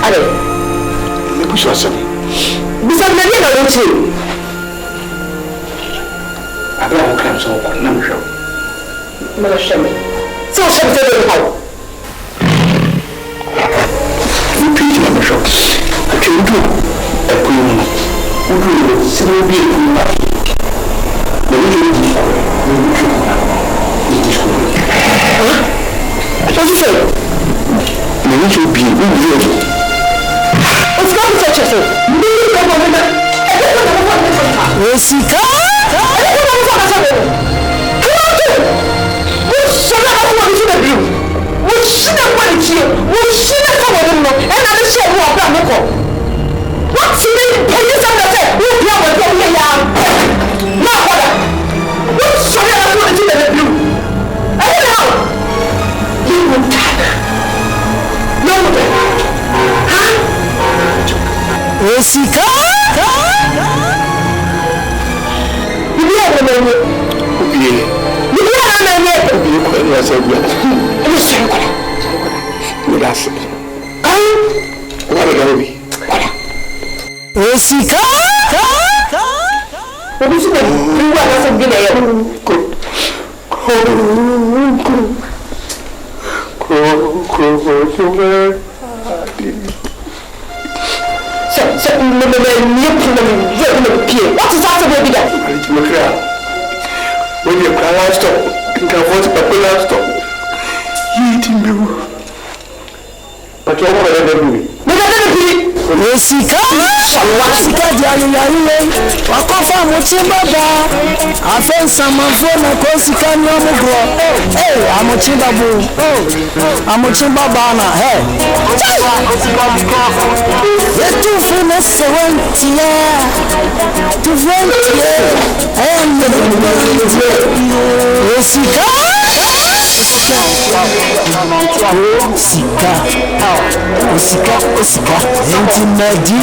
B: Allez, me pousse-moi ça. bisa na ni na wo chi
A: abla wo kan so ko na mhwe
B: ma shame so shame te do ha
A: ni piji na mhwe akedu ekunu udu sinu bi ekunu ma ni ni ni What is it? You need to be real. What's going on, Chester?
E: Osika? Osika? Osika?
B: What is that about that?
A: When you cry livestock, you can afford to pay livestock. You eating me. But you want to let me.
E: Osika? Osika jali wakofa muchimba ba afensa mafona kosika nyomugro amuchimba bu amuchimba bana yetu funa sewentia tuventia Osika? Osika enti medi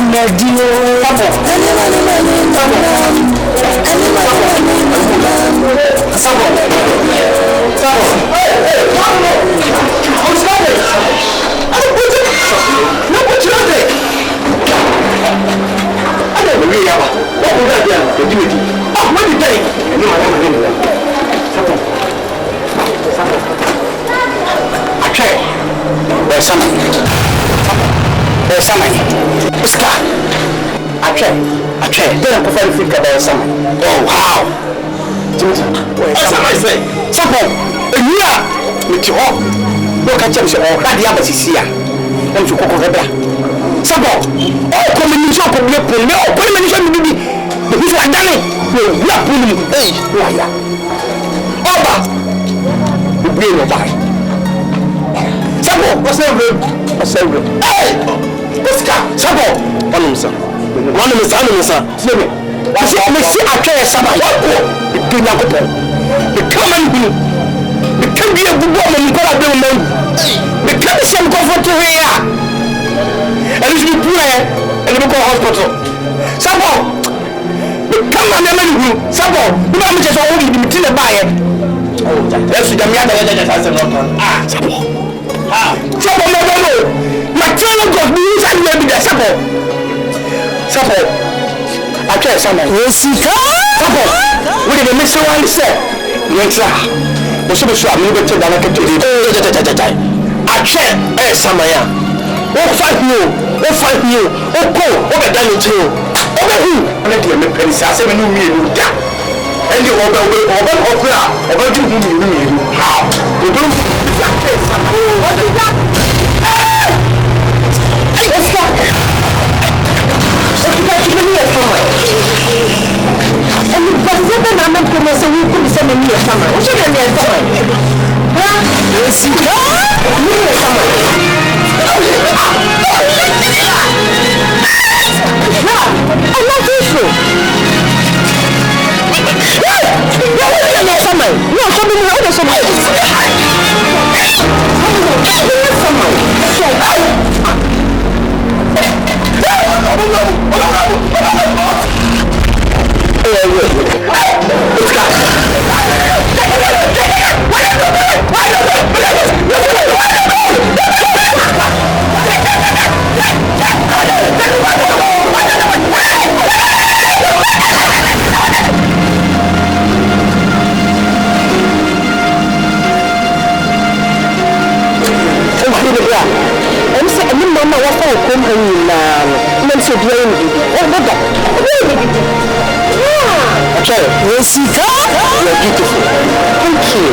A: Oh, wow. Somebody say, Sapo, with your look at James or Radia Sisia. And you cook over Sapo, oh, combination of your pull, no, combination of the people are done it. We are pulling, hey, why? Oba, the brain of that. Sapo, what's that? Hey, Oscar, Sapo, one of them, sir. I see a chair somewhere. The Kenya couple, the common being, the can be a good woman, but I don't know. The can be some comfort to here. And it's be poor and local hospital. Somehow, the common woman, somehow, you know, I'm just only the buyer. Oh, that's the Yamada that has a lot on. Ah, somehow. Ah, somehow, no. My channel got news and maybe that's somehow. I can't say that.
E: Osika?
A: We did a miss one set. Yes, sir. We should be sure I'm able to do that. I can't. Hey, Samaya. Oh, fight you. Oh, go. Over done it too. Over who? I'm not going to penny. I said, no, me, you got. And you over you. How? You do? What is that? Hey, what's that? And you got seven amendments, so we could send a new summer. What should I be a summer? Osika? I'm not useful. You're coming. You're coming.
B: mama wafa okom na nem se bia ni bibi o bodo okay Jessica you're beautiful thank you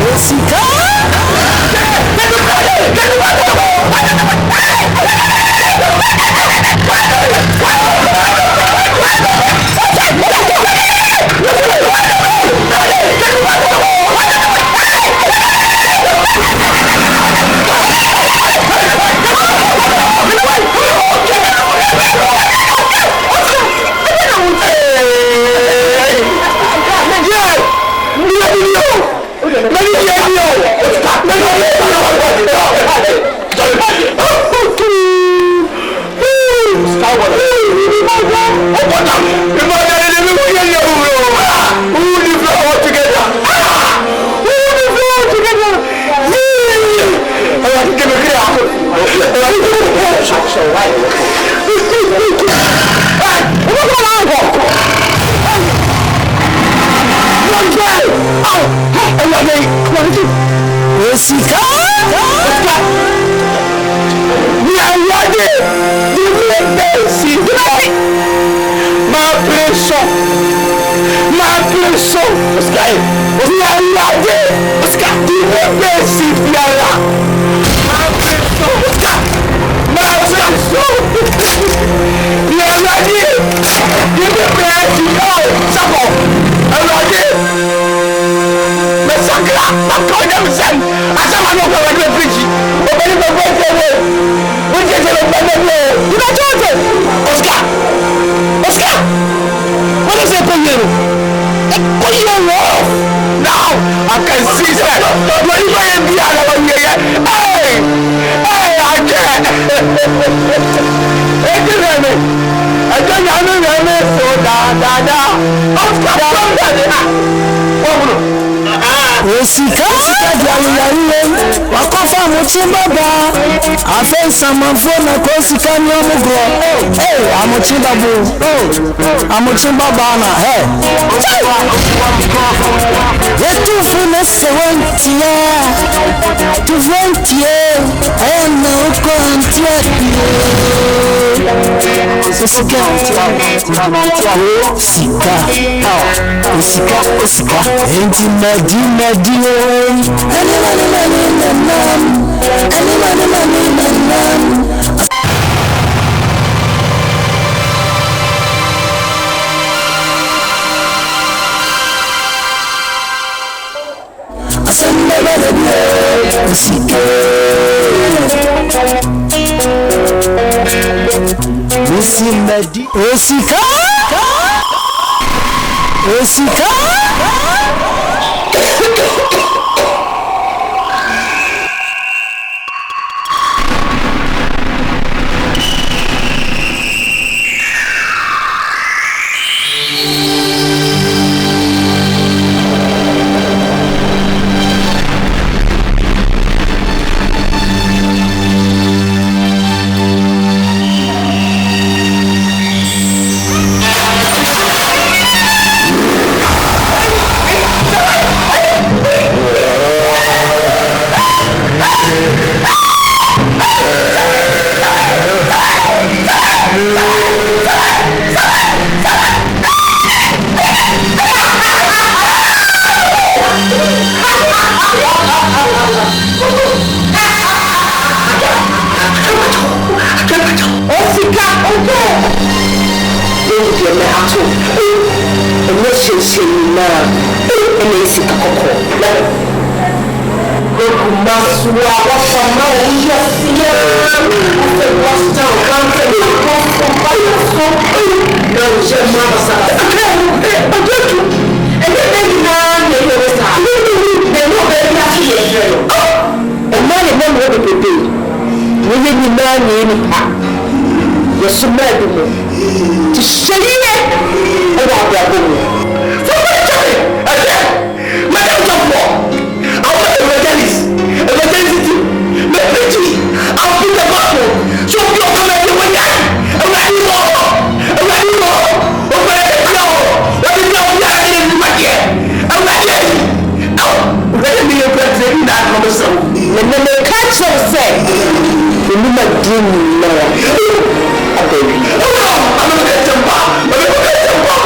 B: Jessica Jessica, we are ready. You make this my pressure. Oscar, we are ready. Oscar, you make this my pressure. Oscar, we are ready. You make this Sabo, I'm ready. Sakra, I'm Sam. Asama no go we preach. Obey the voice away. We just let them know. You not told it. Oscar. What is it for you? Put your love. Now I can see that. When you are in the other here. Hey, I can't. Hey, you know me. I don't know so da. Oscar, Jessica dialiyariye wakofa muchimbaba afensa mafona kosika nyomugro amuchimbaba na yetufune sewentia tuventie ena uko antia Jessica endi Madio Jessica
A: Let me catch you, say.
B: minima din no ababy I'm gonna get them back but I'm gonna get that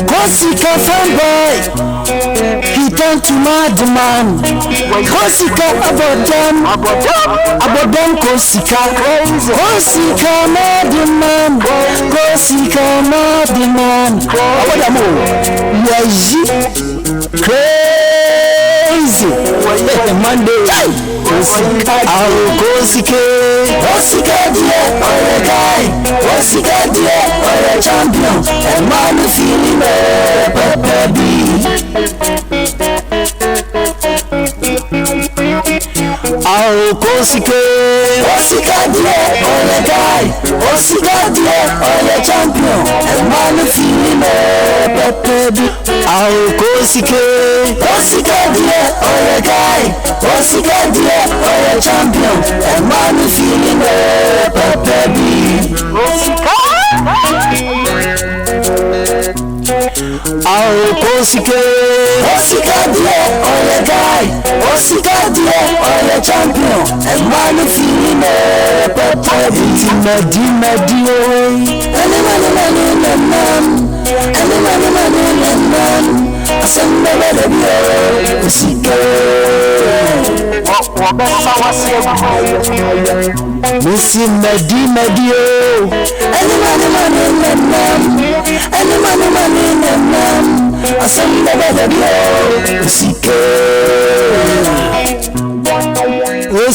E: Kosika fanboy, he turned to madman. Kosika abodam Kosika madman, Kosika madman. Abodamo, yaji crazy. Monday, Kosika dear, or a guy, Kosika dear, or a champion, and man feeling baby. Kosika dear, or a guy, Kosika dear, or a champion, and man feeling baby. Kosika dear, or a guy, Kosika dear, or a champion, and man feeling baby. Kosika dear, or a guy, Kosika dear, or a champion, and man feeling baby. Missy Medio,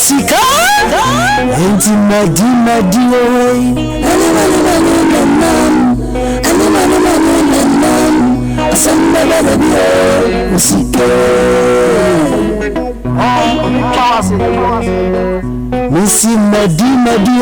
E: Osika, Missy Medio,